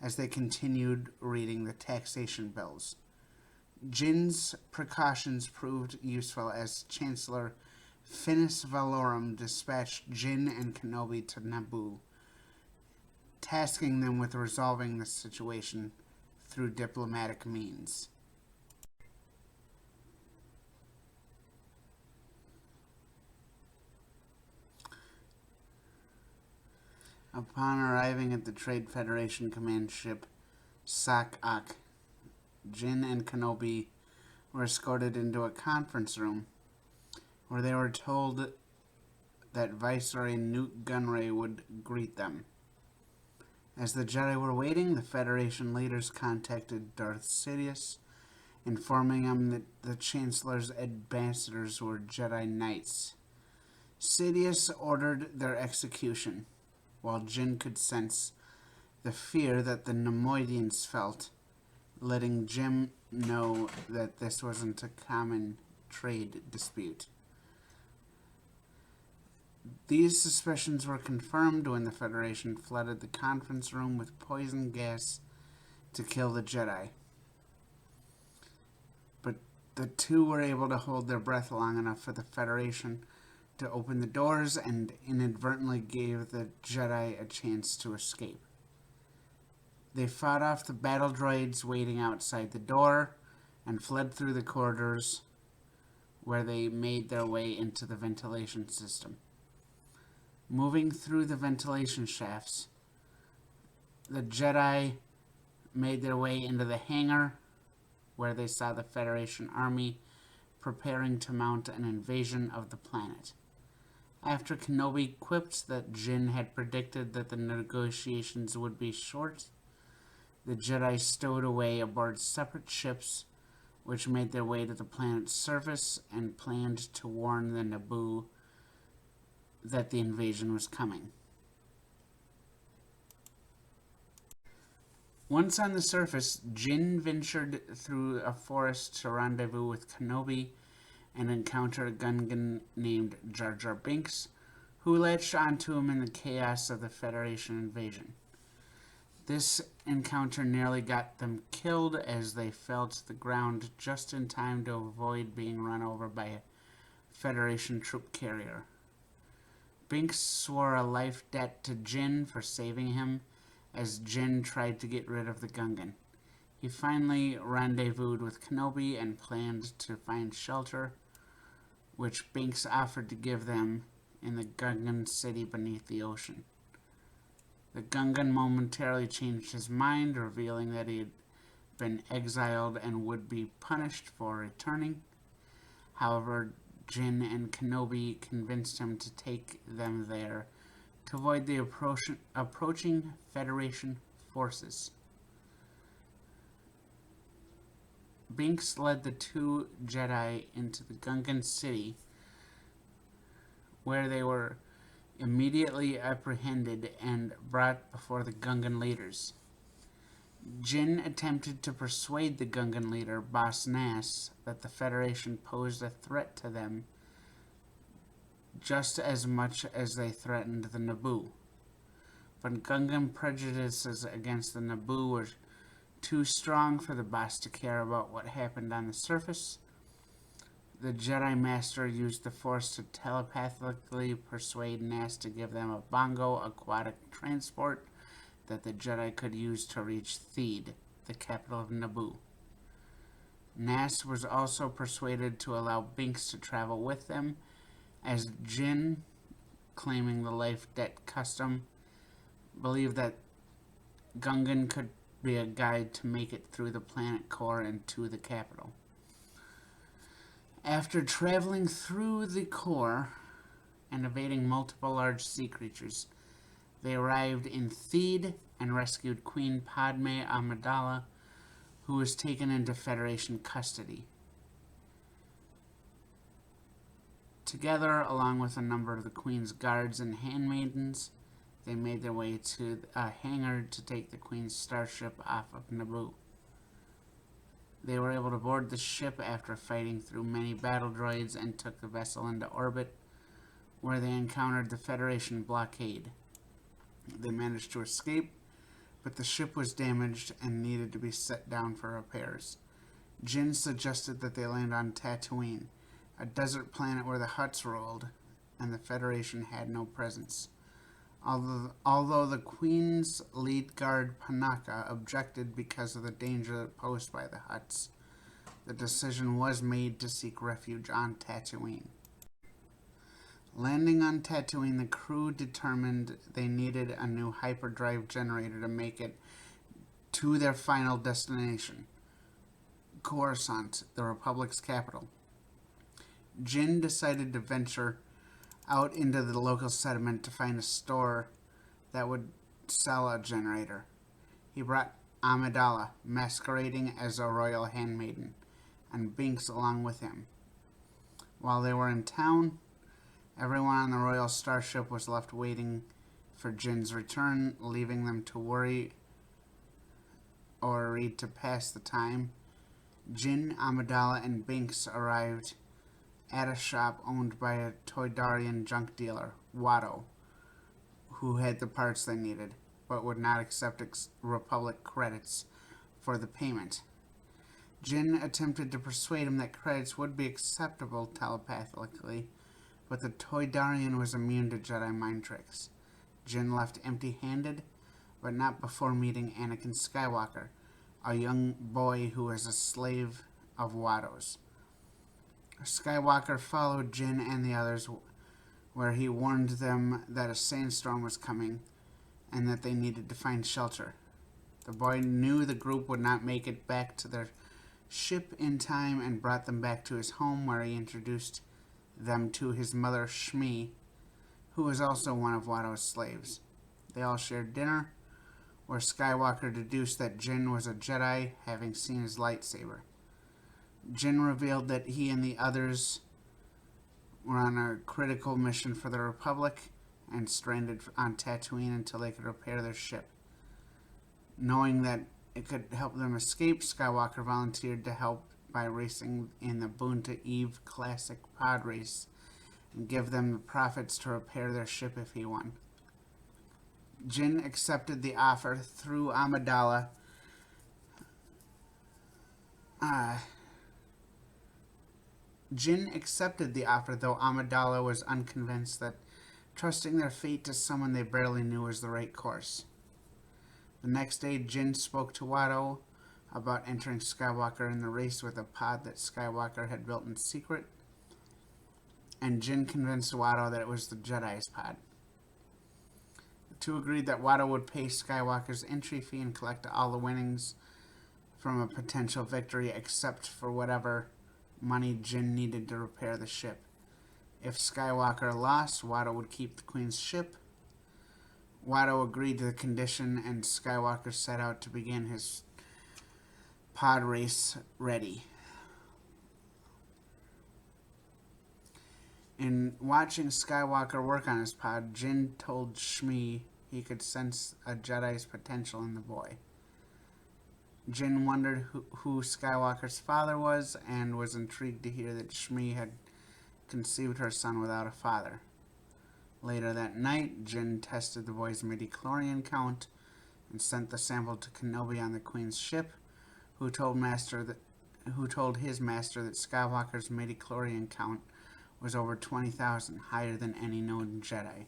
as they continued reading the taxation bills. Jinn's precautions proved useful as Chancellor Finis Valorum dispatched Jinn and Kenobi to Naboo, tasking them with resolving the situation through diplomatic means. Upon arriving at the Trade Federation command ship Sak-Ak, Jinn and Kenobi were escorted into a conference room where they were told that Viceroy Newt Gunray would greet them. As the Jedi were waiting, the Federation leaders contacted Darth Sidious, informing him that the Chancellor's ambassadors were Jedi Knights. Sidious ordered their execution, while Jinn could sense the fear that the Neimoidians felt, letting Jinn know that this wasn't a common trade dispute. These suspicions were confirmed when the Federation flooded the conference room with poison gas to kill the Jedi. But the two were able to hold their breath long enough for the Federation to open the doors and inadvertently gave the Jedi a chance to escape. They fought off the battle droids waiting outside the door and fled through the corridors, where they made their way into the ventilation system. Moving through the ventilation shafts, the Jedi made their way into the hangar, where they saw the Federation army preparing to mount an invasion of the planet. After Kenobi quipped that Jinn had predicted that the negotiations would be short, the Jedi stowed away aboard separate ships, which made their way to the planet's surface and planned to warn the Naboo that the invasion was coming. Once on the surface, Jinn ventured through a forest to rendezvous with Kenobi and encounter a Gungan named Jar Jar Binks, who latched onto him in the chaos of the Federation invasion. This encounter nearly got them killed as they fell to the ground just in time to avoid being run over by a Federation troop carrier. Binks swore a life debt to Jinn for saving him, as Jinn tried to get rid of the Gungan. He finally rendezvoused with Kenobi and planned to find shelter, which Binks offered to give them in the Gungan city beneath the ocean. The Gungan momentarily changed his mind, revealing that he had been exiled and would be punished for returning. However, Jinn and Kenobi convinced him to take them there to avoid the approaching Federation forces. Binks led the two Jedi into the Gungan city, where they were immediately apprehended and brought before the Gungan leaders. Jinn attempted to persuade the Gungan leader, Boss Nass, that the Federation posed a threat to them just as much as they threatened the Naboo. But Gungan prejudices against the Naboo were too strong for the boss to care about what happened on the surface. The Jedi Master used the Force to telepathically persuade Nass to give them a bongo aquatic transport that the Jedi could use to reach Theed, the capital of Naboo. Nass was also persuaded to allow Binks to travel with them, as Jinn, claiming the life debt custom, believed that Gungan could be a guide to make it through the planet core and to the capital. After traveling through the core and evading multiple large sea creatures, they arrived in Theed and rescued Queen Padme Amidala, who was taken into Federation custody. Together, along with a number of the Queen's guards and handmaidens, they made their way to a hangar to take the Queen's starship off of Naboo. They were able to board the ship after fighting through many battle droids and took the vessel into orbit, where they encountered the Federation blockade. They managed to escape, but the ship was damaged and needed to be set down for repairs. Jinn suggested that they land on Tatooine, a desert planet where the Hutts ruled, and the Federation had no presence. Although the Queen's lead guard, Panaka, objected because of the danger posed by the Hutts, the decision was made to seek refuge on Tatooine. Landing on Tatooine, the crew determined they needed a new hyperdrive generator to make it to their final destination, Coruscant, the Republic's capital. Jinn decided to venture out into the local settlement to find a store that would sell a generator. He brought Amidala, masquerading as a royal handmaiden, and Binks along with him. While they were in town, everyone on the royal starship was left waiting for Jinn's return, leaving them to worry or read to pass the time. Jinn, Amidala, and Binks arrived at a shop owned by a Toydarian junk dealer, Watto, who had the parts they needed, but would not accept Republic credits for the payment. Jinn attempted to persuade him that credits would be acceptable telepathically, but the Toydarian was immune to Jedi mind tricks. Jinn left empty-handed, but not before meeting Anakin Skywalker, a young boy who was a slave of Watto's. Skywalker followed Jinn and the others, where he warned them that a sandstorm was coming and that they needed to find shelter. The boy knew the group would not make it back to their ship in time and brought them back to his home, where he introduced them to his mother, Shmi, who was also one of Watto's slaves. They all shared dinner, where Skywalker deduced that Jinn was a Jedi, having seen his lightsaber. Jinn revealed that he and the others were on a critical mission for the Republic and stranded on Tatooine until they could repair their ship. Knowing that it could help them escape, Skywalker volunteered to help by racing in the Boonta Eve Classic pod race and give them the profits to repair their ship if he won. Jinn accepted the offer through Amidala. Jinn accepted the offer, though Amidala was unconvinced that trusting their fate to someone they barely knew was the right course. The next day, Jinn spoke to Watto about entering Skywalker in the race with a pod that Skywalker had built in secret, and Jinn convinced Watto that it was the Jedi's pod. two agreed that Watto would pay Skywalker's entry fee and collect all the winnings from a potential victory except for whatever money Jinn needed to repair the ship. If Skywalker lost, Watto would keep the Queen's ship. Watto agreed to the condition, and Skywalker set out to begin his pod race ready. In watching Skywalker work on his pod, Jinn told Shmi he could sense a Jedi's potential in the boy. Jinn wondered who Skywalker's father was and was intrigued to hear that Shmi had conceived her son without a father. Later that night, Jinn tested the boy's midi-chlorian count and sent the sample to Kenobi on the Queen's ship, who told his master that Skywalker's midi-chlorian count was over 20,000, higher than any known Jedi.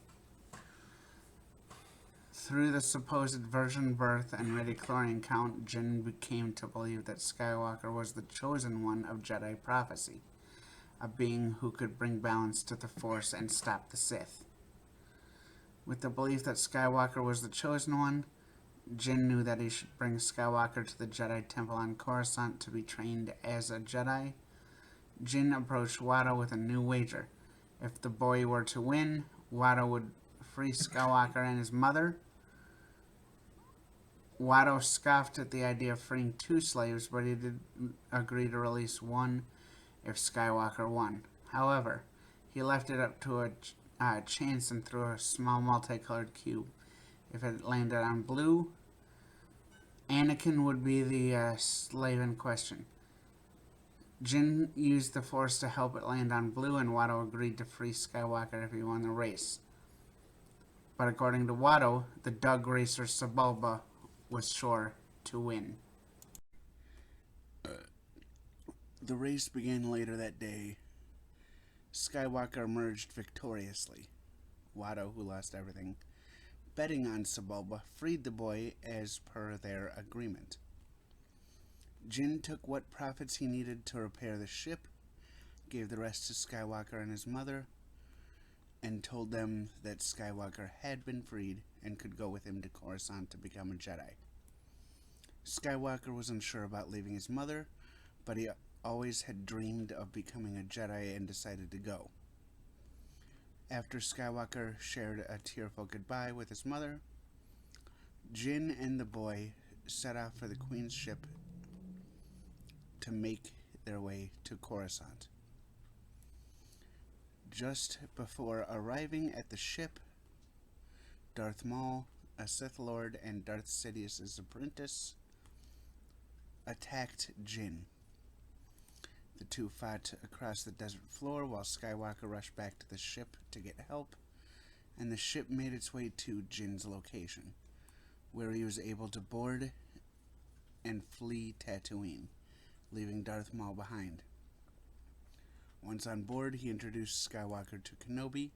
Through the supposed virgin birth and midi-chlorian count, Jinn came to believe that Skywalker was the chosen one of Jedi prophecy, a being who could bring balance to the Force and stop the Sith. With the belief that Skywalker was the chosen one, Jinn knew that he should bring Skywalker to the Jedi Temple on Coruscant to be trained as a Jedi. Jinn approached Watto with a new wager. If the boy were to win, Watto would free Skywalker and his mother. Watto scoffed at the idea of freeing two slaves, but he did agree to release one if Skywalker won. However, he left it up to a chance and threw a small multicolored cube. If it landed on blue, Anakin would be the slave in question. Jinn used the Force to help it land on blue, and Watto agreed to free Skywalker if he won the race. But according to Watto, the Dug racer Sebulba was sure to win. The race began later that day. Skywalker emerged victoriously. Watto, who lost everything, betting on Sebulba, freed the boy as per their agreement. Jinn took what profits he needed to repair the ship, gave the rest to Skywalker and his mother, and told them that Skywalker had been freed and could go with him to Coruscant to become a Jedi. Skywalker was unsure about leaving his mother, but he always had dreamed of becoming a Jedi and decided to go. After Skywalker shared a tearful goodbye with his mother, Jinn and the boy set off for the Queen's ship to make their way to Coruscant. Just before arriving at the ship, Darth Maul, a Sith Lord and Darth Sidious's apprentice, attacked Jinn. The two fought across the desert floor while Skywalker rushed back to the ship to get help, and the ship made its way to Jinn's location, where he was able to board and flee Tatooine, leaving Darth Maul behind. Once on board, he introduced Skywalker to Kenobi.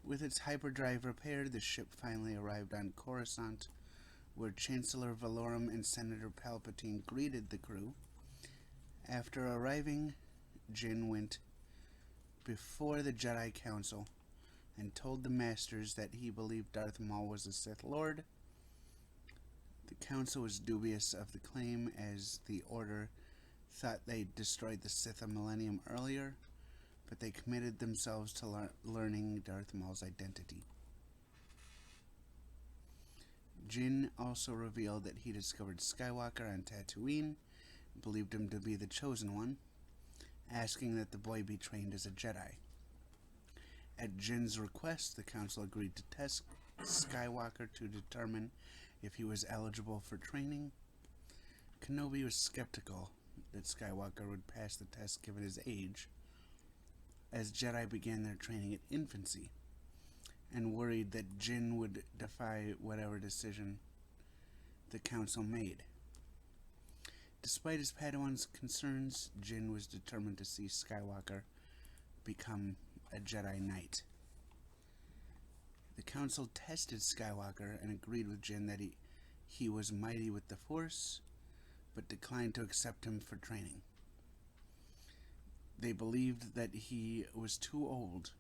With its hyperdrive repaired, the ship finally arrived on Coruscant, where Chancellor Valorum and Senator Palpatine greeted the crew. After arriving, Jinn went before the Jedi Council and told the Masters that he believed Darth Maul was a Sith Lord. The Council was dubious of the claim, as the Order thought they destroyed the Sith a millennium earlier, but they committed themselves to learning Darth Maul's identity. Jinn also revealed that he discovered Skywalker on Tatooine, believed him to be the chosen one, asking that the boy be trained as a Jedi. At Jinn's request, the Council agreed to test Skywalker to determine if he was eligible for training. Kenobi was skeptical that Skywalker would pass the test given his age, as Jedi began their training at infancy, and worried that Jinn would defy whatever decision the Council made. Despite his Padawan's concerns, Jinn was determined to see Skywalker become a Jedi Knight. The Council tested Skywalker and agreed with Jinn that he was mighty with the Force, but declined to accept him for training. They believed that he was too old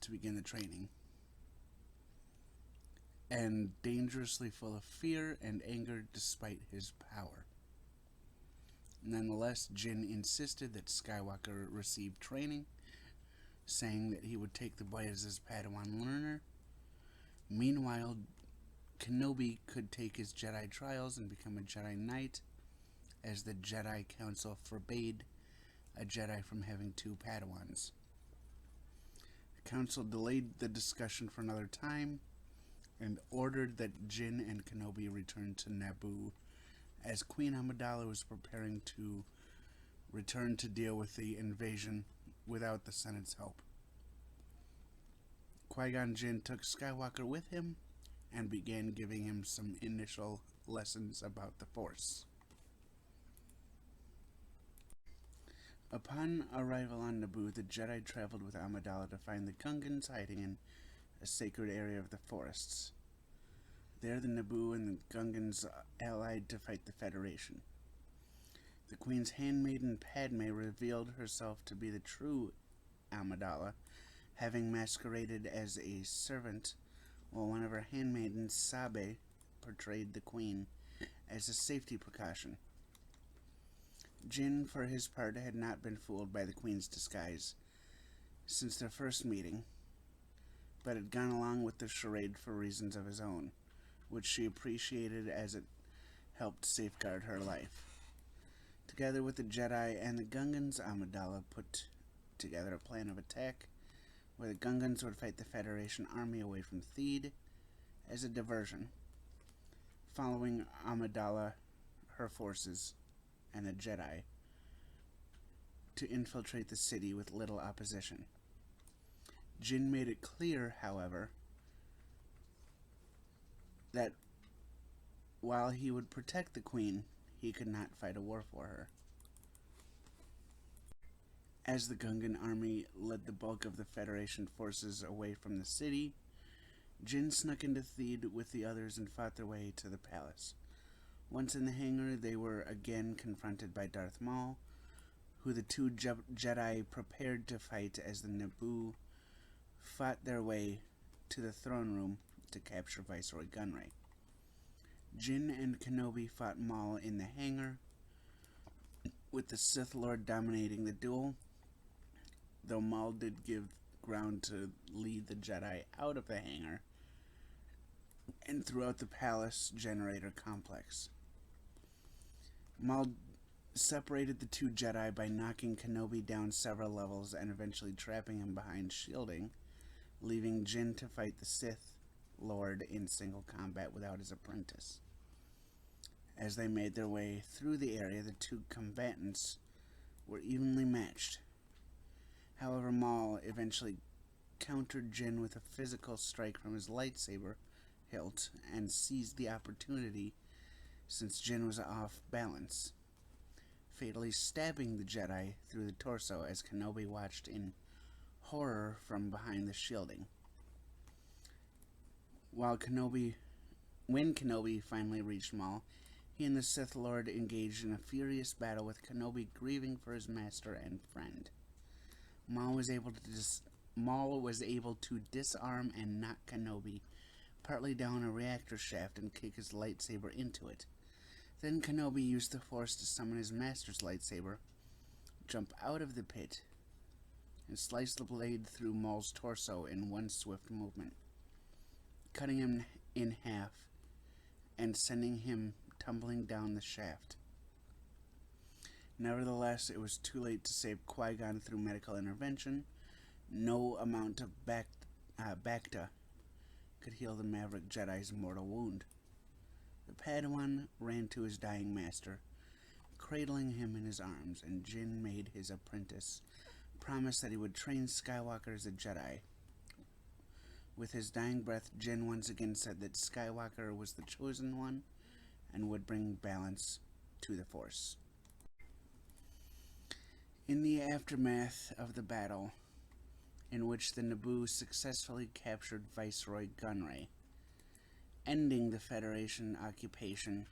to begin the training. and dangerously full of fear and anger despite his power. Nonetheless, Jinn insisted that Skywalker receive training, saying that he would take the boy as his Padawan learner. Meanwhile, Kenobi could take his Jedi trials and become a Jedi Knight, as the Jedi Council forbade a Jedi from having two Padawans. The Council delayed the discussion for another time and ordered that Jinn and Kenobi return to Naboo, as Queen Amidala was preparing to return to deal with the invasion without the Senate's help. Qui-Gon Jinn took Skywalker with him and began giving him some initial lessons about the Force. Upon arrival on Naboo, the Jedi traveled with Amidala to find the Gungans hiding in a sacred area of the forests. There, the Naboo and the Gungans allied to fight the Federation. The Queen's handmaiden Padme revealed herself to be the true Amidala, having masqueraded as a servant, while one of her handmaidens, Sabe, portrayed the Queen as a safety precaution. Jinn, for his part, had not been fooled by the Queen's disguise since their first meeting, but had gone along with the charade for reasons of his own, which she appreciated as it helped safeguard her life. Together with the Jedi and the Gungans, Amidala put together a plan of attack where the Gungans would fight the Federation army away from Theed as a diversion, following Amidala, her forces, and the Jedi to infiltrate the city with little opposition. Jinn made it clear, however, that while he would protect the Queen, he could not fight a war for her. As the Gungan army led the bulk of the Federation forces away from the city, Jinn snuck into Theed with the others and fought their way to the palace. Once in the hangar, they were again confronted by Darth Maul, who the two Jedi prepared to fight as the Naboo fought their way to the throne room to capture Viceroy Gunray. Jinn and Kenobi fought Maul in the hangar, with the Sith Lord dominating the duel, though Maul did give ground to lead the Jedi out of the hangar and throughout the palace generator complex. Maul separated the two Jedi by knocking Kenobi down several levels and eventually trapping him behind shielding, leaving Jinn to fight the Sith Lord in single combat without his apprentice. As they made their way through the area, the two combatants were evenly matched. However, Maul eventually countered Jinn with a physical strike from his lightsaber hilt and seized the opportunity since Jinn was off balance, fatally stabbing the Jedi through the torso as Kenobi watched in horror from behind the shielding. When Kenobi finally reached Maul, he and the Sith Lord engaged in a furious battle with Kenobi grieving for his master and friend. Maul was able to disarm and knock Kenobi partly down a reactor shaft and kick his lightsaber into it. Then Kenobi used the Force to summon his master's lightsaber, jump out of the pit, and slice the blade through Maul's torso in one swift movement, cutting him in half and sending him tumbling down the shaft. Nevertheless, it was too late to save Qui-Gon through medical intervention. No amount of Bacta could heal the Maverick Jedi's mortal wound. The Padawan ran to his dying master, cradling him in his arms, and Jinn made his apprentice promise that he would train Skywalker as a Jedi. With his dying breath, Jinn once again said that Skywalker was the chosen one and would bring balance to the Force. In the aftermath of the battle, in which the Naboo successfully captured Viceroy Gunray, ending the Federation occupation,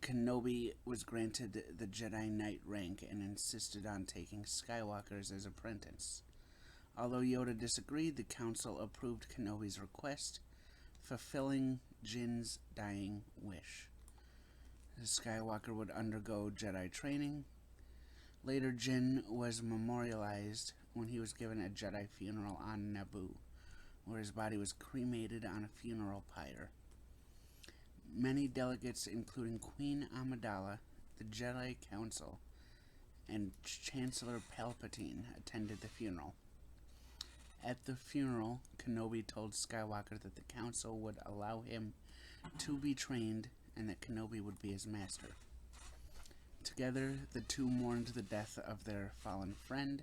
Kenobi was granted the Jedi Knight rank and insisted on taking Skywalker as his apprentice. Although Yoda disagreed, the Council approved Kenobi's request, fulfilling Jinn's dying wish. Skywalker would undergo Jedi training. Later, Jinn was memorialized when he was given a Jedi funeral on Naboo, where his body was cremated on a funeral pyre. Many delegates, including Queen Amidala, the Jedi Council, and Chancellor Palpatine, attended the funeral. At the funeral, Kenobi told Skywalker that the Council would allow him to be trained and that Kenobi would be his master. Together, the two mourned the death of their fallen friend,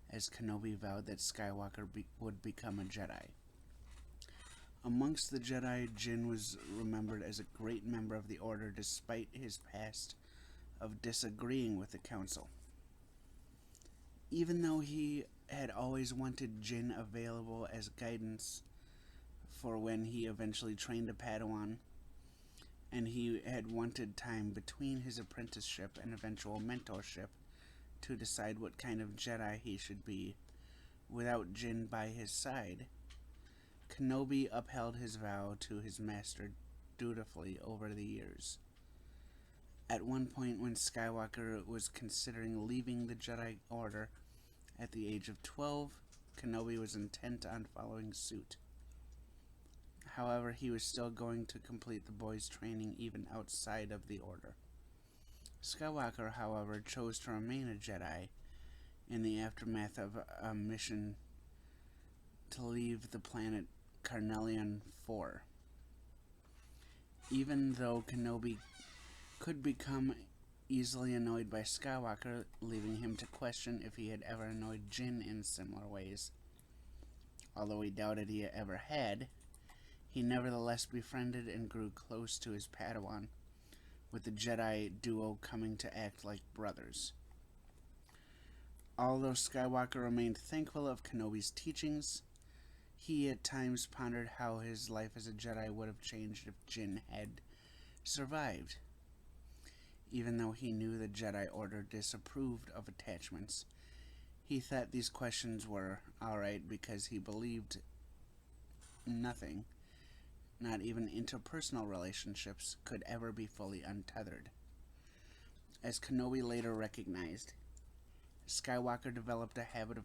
as Kenobi vowed that Skywalker would become a Jedi. Amongst the Jedi, Jinn was remembered as a great member of the Order despite his past of disagreeing with the Council. Even though he had always wanted Jinn available as guidance for when he eventually trained a Padawan, and he had wanted time between his apprenticeship and eventual mentorship to decide what kind of Jedi he should be without Jinn by his side, Kenobi upheld his vow to his master dutifully over the years. At one point, when Skywalker was considering leaving the Jedi Order at the age of 12, Kenobi was intent on following suit. However, he was still going to complete the boy's training even outside of the Order. Skywalker, however, chose to remain a Jedi in the aftermath of a mission to leave the planet Carnelian 4. Even though Kenobi could become easily annoyed by Skywalker, leaving him to question if he had ever annoyed Jinn in similar ways. Although he doubted he ever had, he nevertheless befriended and grew close to his Padawan, with the Jedi duo coming to act like brothers. Although Skywalker remained thankful of Kenobi's teachings, he at times pondered how his life as a Jedi would have changed if Jinn had survived. Even though he knew the Jedi Order disapproved of attachments, he thought these questions were alright because he believed nothing, not even interpersonal relationships, could ever be fully untethered. As Kenobi later recognized, Skywalker developed a habit of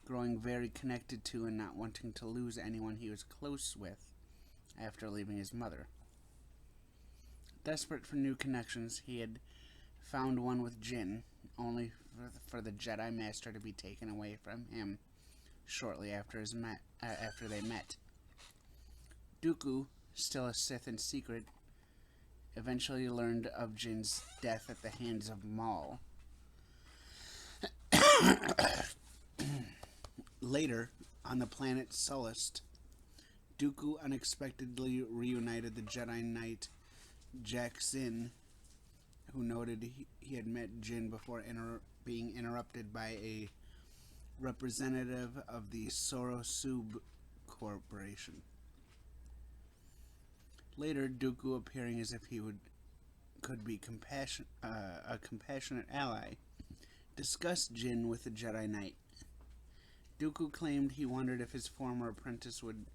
growing very connected to and not wanting to lose anyone he was close with after leaving his mother. Desperate for new connections, he had found one with Jinn, only for the Jedi Master to be taken away from him shortly after they met. Dooku, still a Sith in secret, eventually learned of Jinn's death at the hands of Maul. Later, on the planet Sullust, Dooku unexpectedly reunited the Jedi Knight Jack-Zin, who noted he had met Jinn before being interrupted by a representative of the Sorosub Corporation. Later, Dooku, appearing as if he could be a compassionate ally, discussed Jinn with the Jedi Knight. Dooku claimed he wondered if his former apprentice would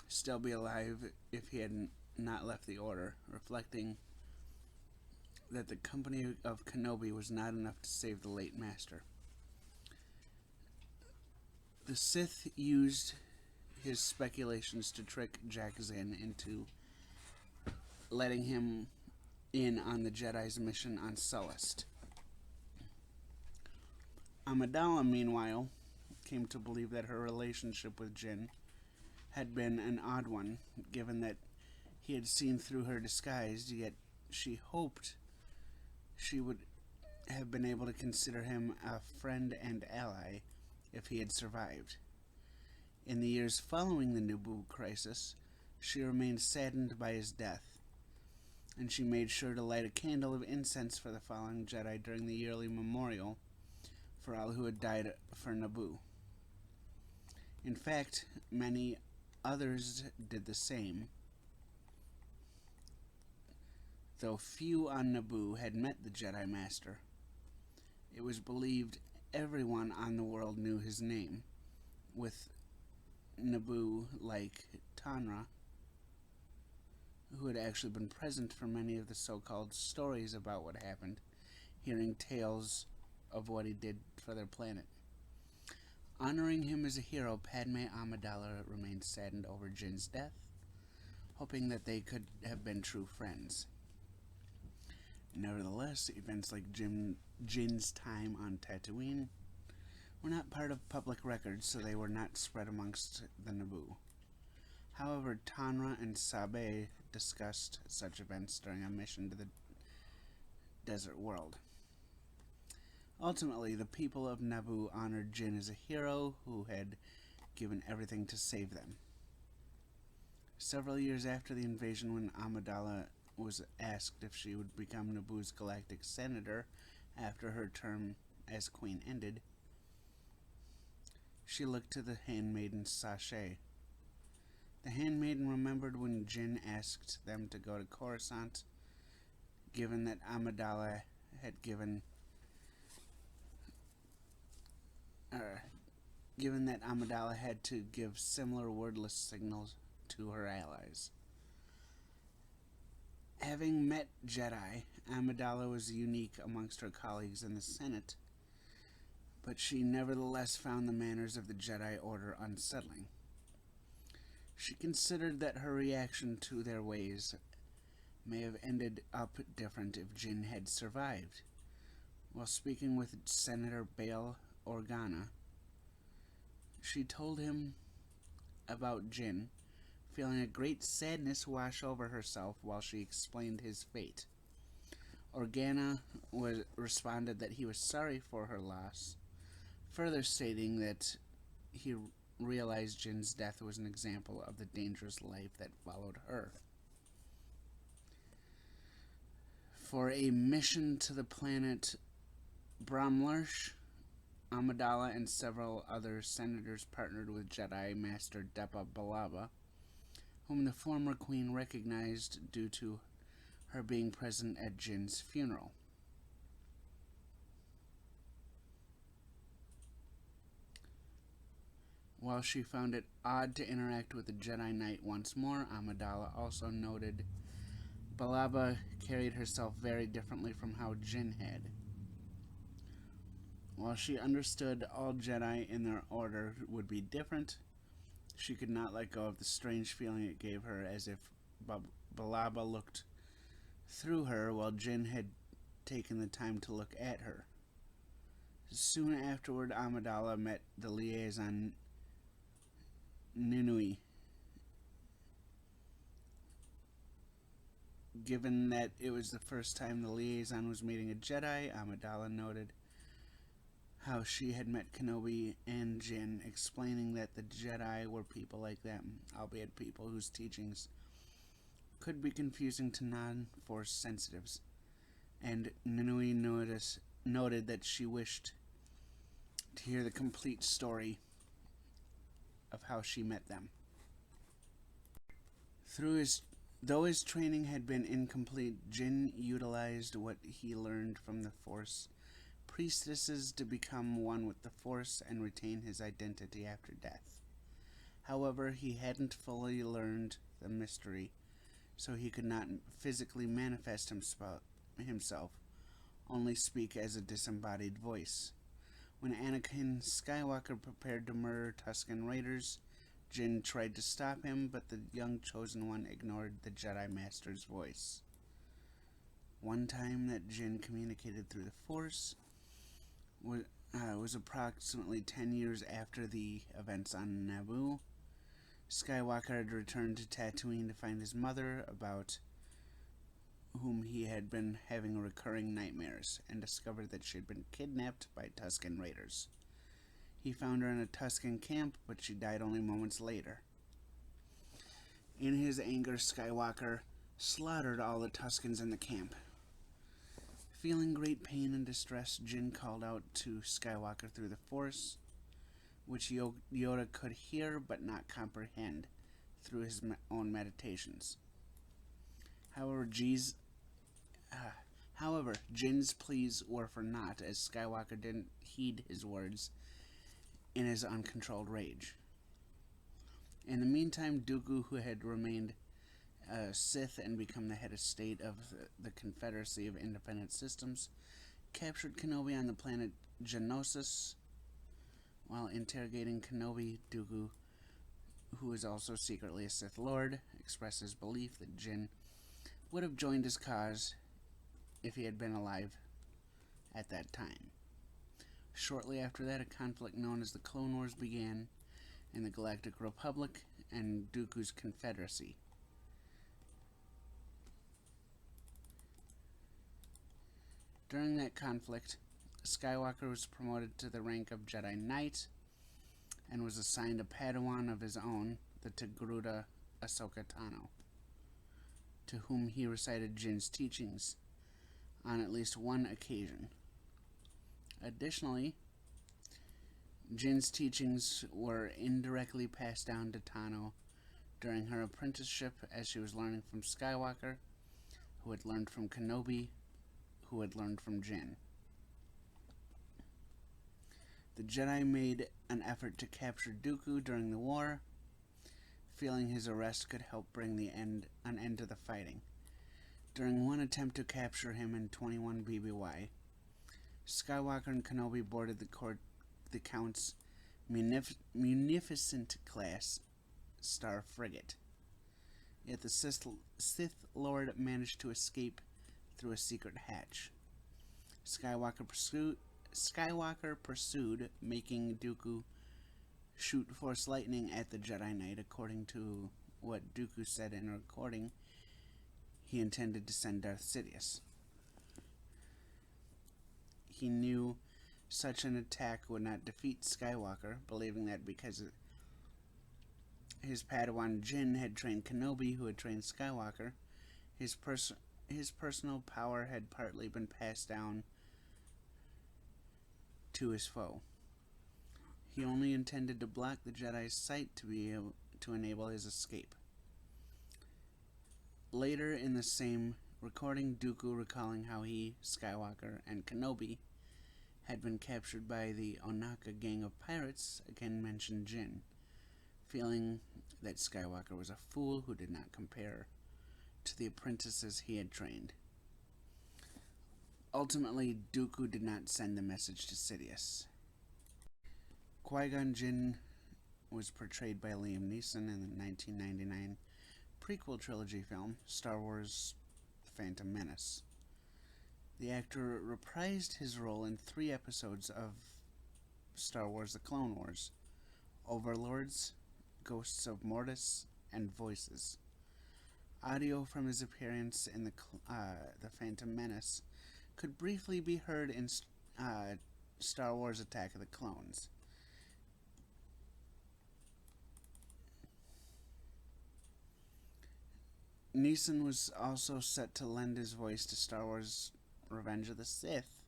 still be alive if he had not left the Order, reflecting that the company of Kenobi was not enough to save the late master. The Sith used his speculations to trick Jack-Zin into letting him in on the Jedi's mission on Sullust. Amidala, meanwhile, came to believe that her relationship with Jinn had been an odd one, given that he had seen through her disguise, yet she hoped she would have been able to consider him a friend and ally if he had survived. In the years following the Naboo crisis, she remained saddened by his death, and she made sure to light a candle of incense for the fallen Jedi during the yearly memorial for all who had died for Naboo. In fact, many others did the same, though few on Naboo had met the Jedi Master. It was believed everyone on the world knew his name, with Naboo, like Tanra, who had actually been present for many of the so-called stories about what happened, hearing tales of what he did for their planet. Honoring him as a hero, Padme Amidala remained saddened over Jinn's death, hoping that they could have been true friends. Nevertheless, events like Jinn's time on Tatooine were not part of public records, so they were not spread amongst the Naboo. However, Tanra and Sabe discussed such events during a mission to the desert world. Ultimately, the people of Naboo honored Jinn as a hero who had given everything to save them. Several years after the invasion, when Amidala was asked if she would become Naboo's galactic senator after her term as queen ended, she looked to the handmaiden Sashay. The handmaiden remembered when Jinn asked them to go to Coruscant, given that Amidala had to give similar wordless signals to her allies. Having met Jedi, Amidala was unique amongst her colleagues in the Senate, but she nevertheless found the manners of the Jedi Order unsettling. She considered that her reaction to their ways may have ended up different if Jinn had survived. While speaking with Senator Bail Organa, she told him about Jinn, feeling a great sadness wash over herself while she explained his fate. Organa responded that he was sorry for her loss, further stating that he realized Jinn's death was an example of the dangerous life that followed her. For a mission to the planet Bromlarsh, Amidala and several other senators partnered with Jedi Master Depa Billaba, whom the former queen recognized due to her being present at Jinn's funeral. While she found it odd to interact with the Jedi Knight once more, Amidala also noted Billaba carried herself very differently from how Jinn had. While she understood all Jedi in their order would be different, she could not let go of the strange feeling it gave her, as if Billaba looked through her while Jinn had taken the time to look at her. Soon afterward, Amidala met the liaison Ninui. Given that it was the first time the liaison was meeting a Jedi, Amidala noted how she had met Kenobi and Jinn, explaining that the Jedi were people like them, albeit people whose teachings could be confusing to non-Force sensitives, and Ninui noted that she wished to hear the complete story of how she met them. Though his training had been incomplete, Jinn utilized what he learned from the Force priestesses to become one with the Force and retain his identity after death. However, he hadn't fully learned the mystery, so he could not physically manifest himself, only speak as a disembodied voice. When Anakin Skywalker prepared to murder Tusken Raiders, Jinn tried to stop him, but the young Chosen One ignored the Jedi Master's voice. One time that Jinn communicated through the Force was approximately 10 years after the events on Naboo. Skywalker had returned to Tatooine to find his mother, about whom he had been having recurring nightmares, and discovered that she had been kidnapped by Tusken Raiders. He found her in a Tusken camp, but she died only moments later. In his anger, Skywalker slaughtered all the Tuskens in the camp. Feeling great pain and distress, Jinn called out to Skywalker through the Force, which Yoda could hear but not comprehend through his own meditations. However, Jinn's pleas were for naught, as Skywalker didn't heed his words in his uncontrolled rage. In the meantime, Dooku, who had remained a Sith and become the head of state of the Confederacy of Independent Systems, captured Kenobi on the planet Geonosis. While interrogating Kenobi, Dooku, who is also secretly a Sith Lord, expresses belief that Jinn would have joined his cause if he had been alive at that time. Shortly after that, a conflict known as the Clone Wars began in the Galactic Republic and Dooku's Confederacy. During that conflict, Skywalker was promoted to the rank of Jedi Knight and was assigned a Padawan of his own, the Togruta Ahsoka Tano, to whom he recited Jinn's teachings on at least one occasion. Additionally, Jinn's teachings were indirectly passed down to Tano during her apprenticeship as she was learning from Skywalker, who had learned from Kenobi, who had learned from Jinn. The Jedi made an effort to capture Dooku during the war, feeling his arrest could help bring an end to the fighting. During one attempt to capture him in 21 BBY, Skywalker and Kenobi boarded the Count's munificent class star frigate. Yet the Sith Lord managed to escape through a secret hatch. Skywalker pursued, making Dooku shoot Force lightning at the Jedi Knight. According to what Dooku said in a recording, he intended to send Darth Sidious. He knew such an attack would not defeat Skywalker, believing that because his Padawan Jinn had trained Kenobi, who had trained Skywalker, his personal power had partly been passed down to his foe. He only intended to block the Jedi's sight to be able to enable his escape. Later in the same recording, Dooku recalling how he, Skywalker, and Kenobi had been captured by the Onaka gang of pirates, again mentioned Jinn, feeling that Skywalker was a fool who did not compare to the apprentices he had trained. Ultimately, Dooku did not send the message to Sidious. Qui-Gon Jinn was portrayed by Liam Neeson in the 1999 prequel trilogy film, Star Wars: The Phantom Menace. The actor reprised his role in 3 episodes of Star Wars: The Clone Wars, Overlords, Ghosts of Mortis, and Voices. Audio from his appearance in the Phantom Menace could briefly be heard in Star Wars: Attack of the Clones. Neeson was also set to lend his voice to Star Wars: Revenge of the Sith,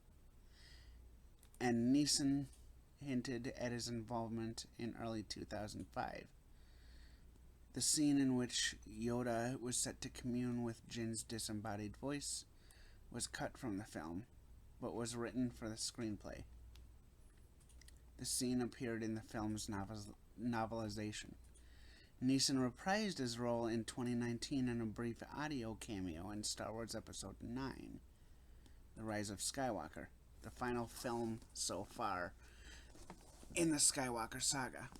and Neeson hinted at his involvement in early 2005. The scene in which Yoda was set to commune with Jinn's disembodied voice was cut from the film, but was written for the screenplay. The scene appeared in the film's novelization. Neeson reprised his role in 2019 in a brief audio cameo in Star Wars Episode 9, The Rise of Skywalker, the final film so far in the Skywalker saga.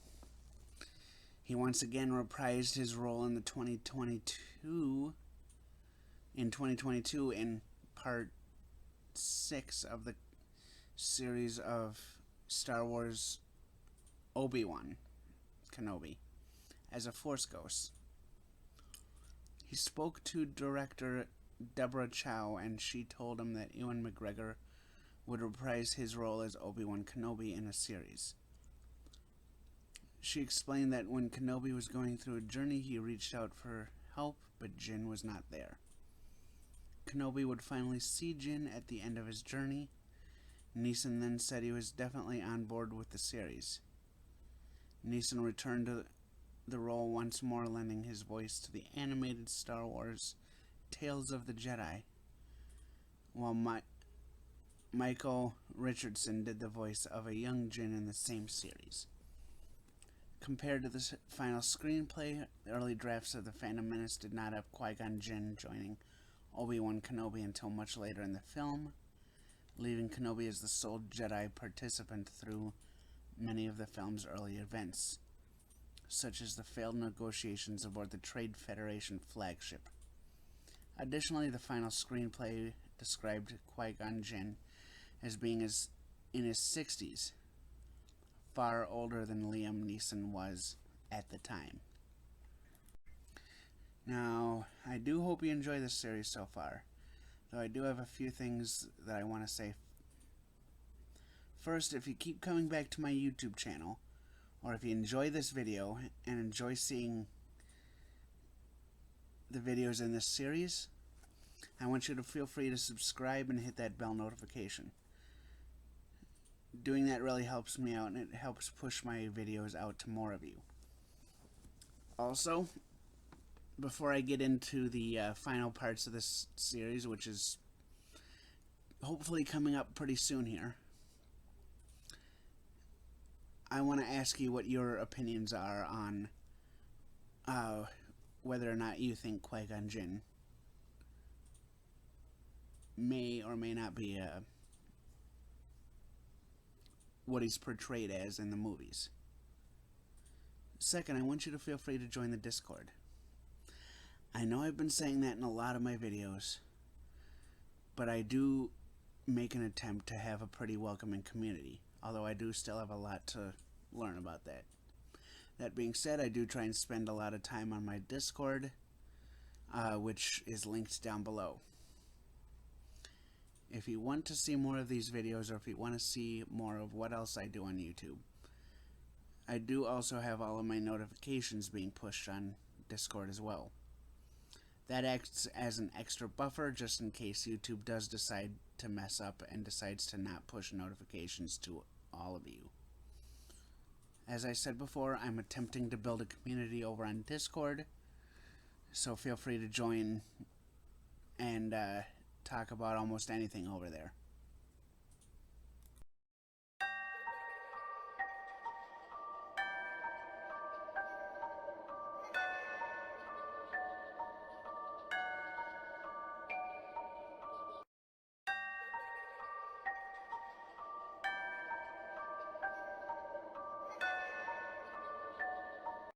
He once again reprised his role in 2022 in Part 6 of the series of Star Wars Obi-Wan Kenobi as a Force Ghost. He spoke to director Deborah Chow, and she told him that Ewan McGregor would reprise his role as Obi-Wan Kenobi in a series. She explained that when Kenobi was going through a journey, he reached out for help, but Jinn was not there. Kenobi would finally see Jinn at the end of his journey. Neeson then said he was definitely on board with the series. Neeson returned to the role once more, lending his voice to the animated Star Wars Tales of the Jedi, while Michael Richardson did the voice of a young Jinn in the same series. Compared to the final screenplay, the early drafts of The Phantom Menace did not have Qui-Gon Jinn joining Obi-Wan Kenobi until much later in the film, leaving Kenobi as the sole Jedi participant through many of the film's early events, such as the failed negotiations aboard the Trade Federation flagship. Additionally, the final screenplay described Qui-Gon Jinn as being in his 60s, far older than Liam Neeson was at the time. Now, I do hope you enjoy this series so far, though I do have a few things that I want to say. First, if you keep coming back to my YouTube channel, or if you enjoy this video and enjoy seeing the videos in this series, I want you to feel free to subscribe and hit that bell notification. Doing that really helps me out, and it helps push my videos out to more of you. Also, before I get into the final parts of this series, which is hopefully coming up pretty soon here, I want to ask you what your opinions are on whether or not you think Qui-Gon Jinn may or may not be what he's portrayed as in the movies. Second, I want you to feel free to join the Discord. I know I've been saying that in a lot of my videos, but I do make an attempt to have a pretty welcoming community, although I do still have a lot to learn about that. That being said, I do try and spend a lot of time on my Discord, which is linked down below. If you want to see more of these videos, or if you want to see more of what else I do on YouTube, I do also have all of my notifications being pushed on Discord as well. That acts as an extra buffer just in case YouTube does decide to mess up and decides to not push notifications to all of you. As I said before, I'm attempting to build a community over on Discord, so feel free to join and talk about almost anything over there.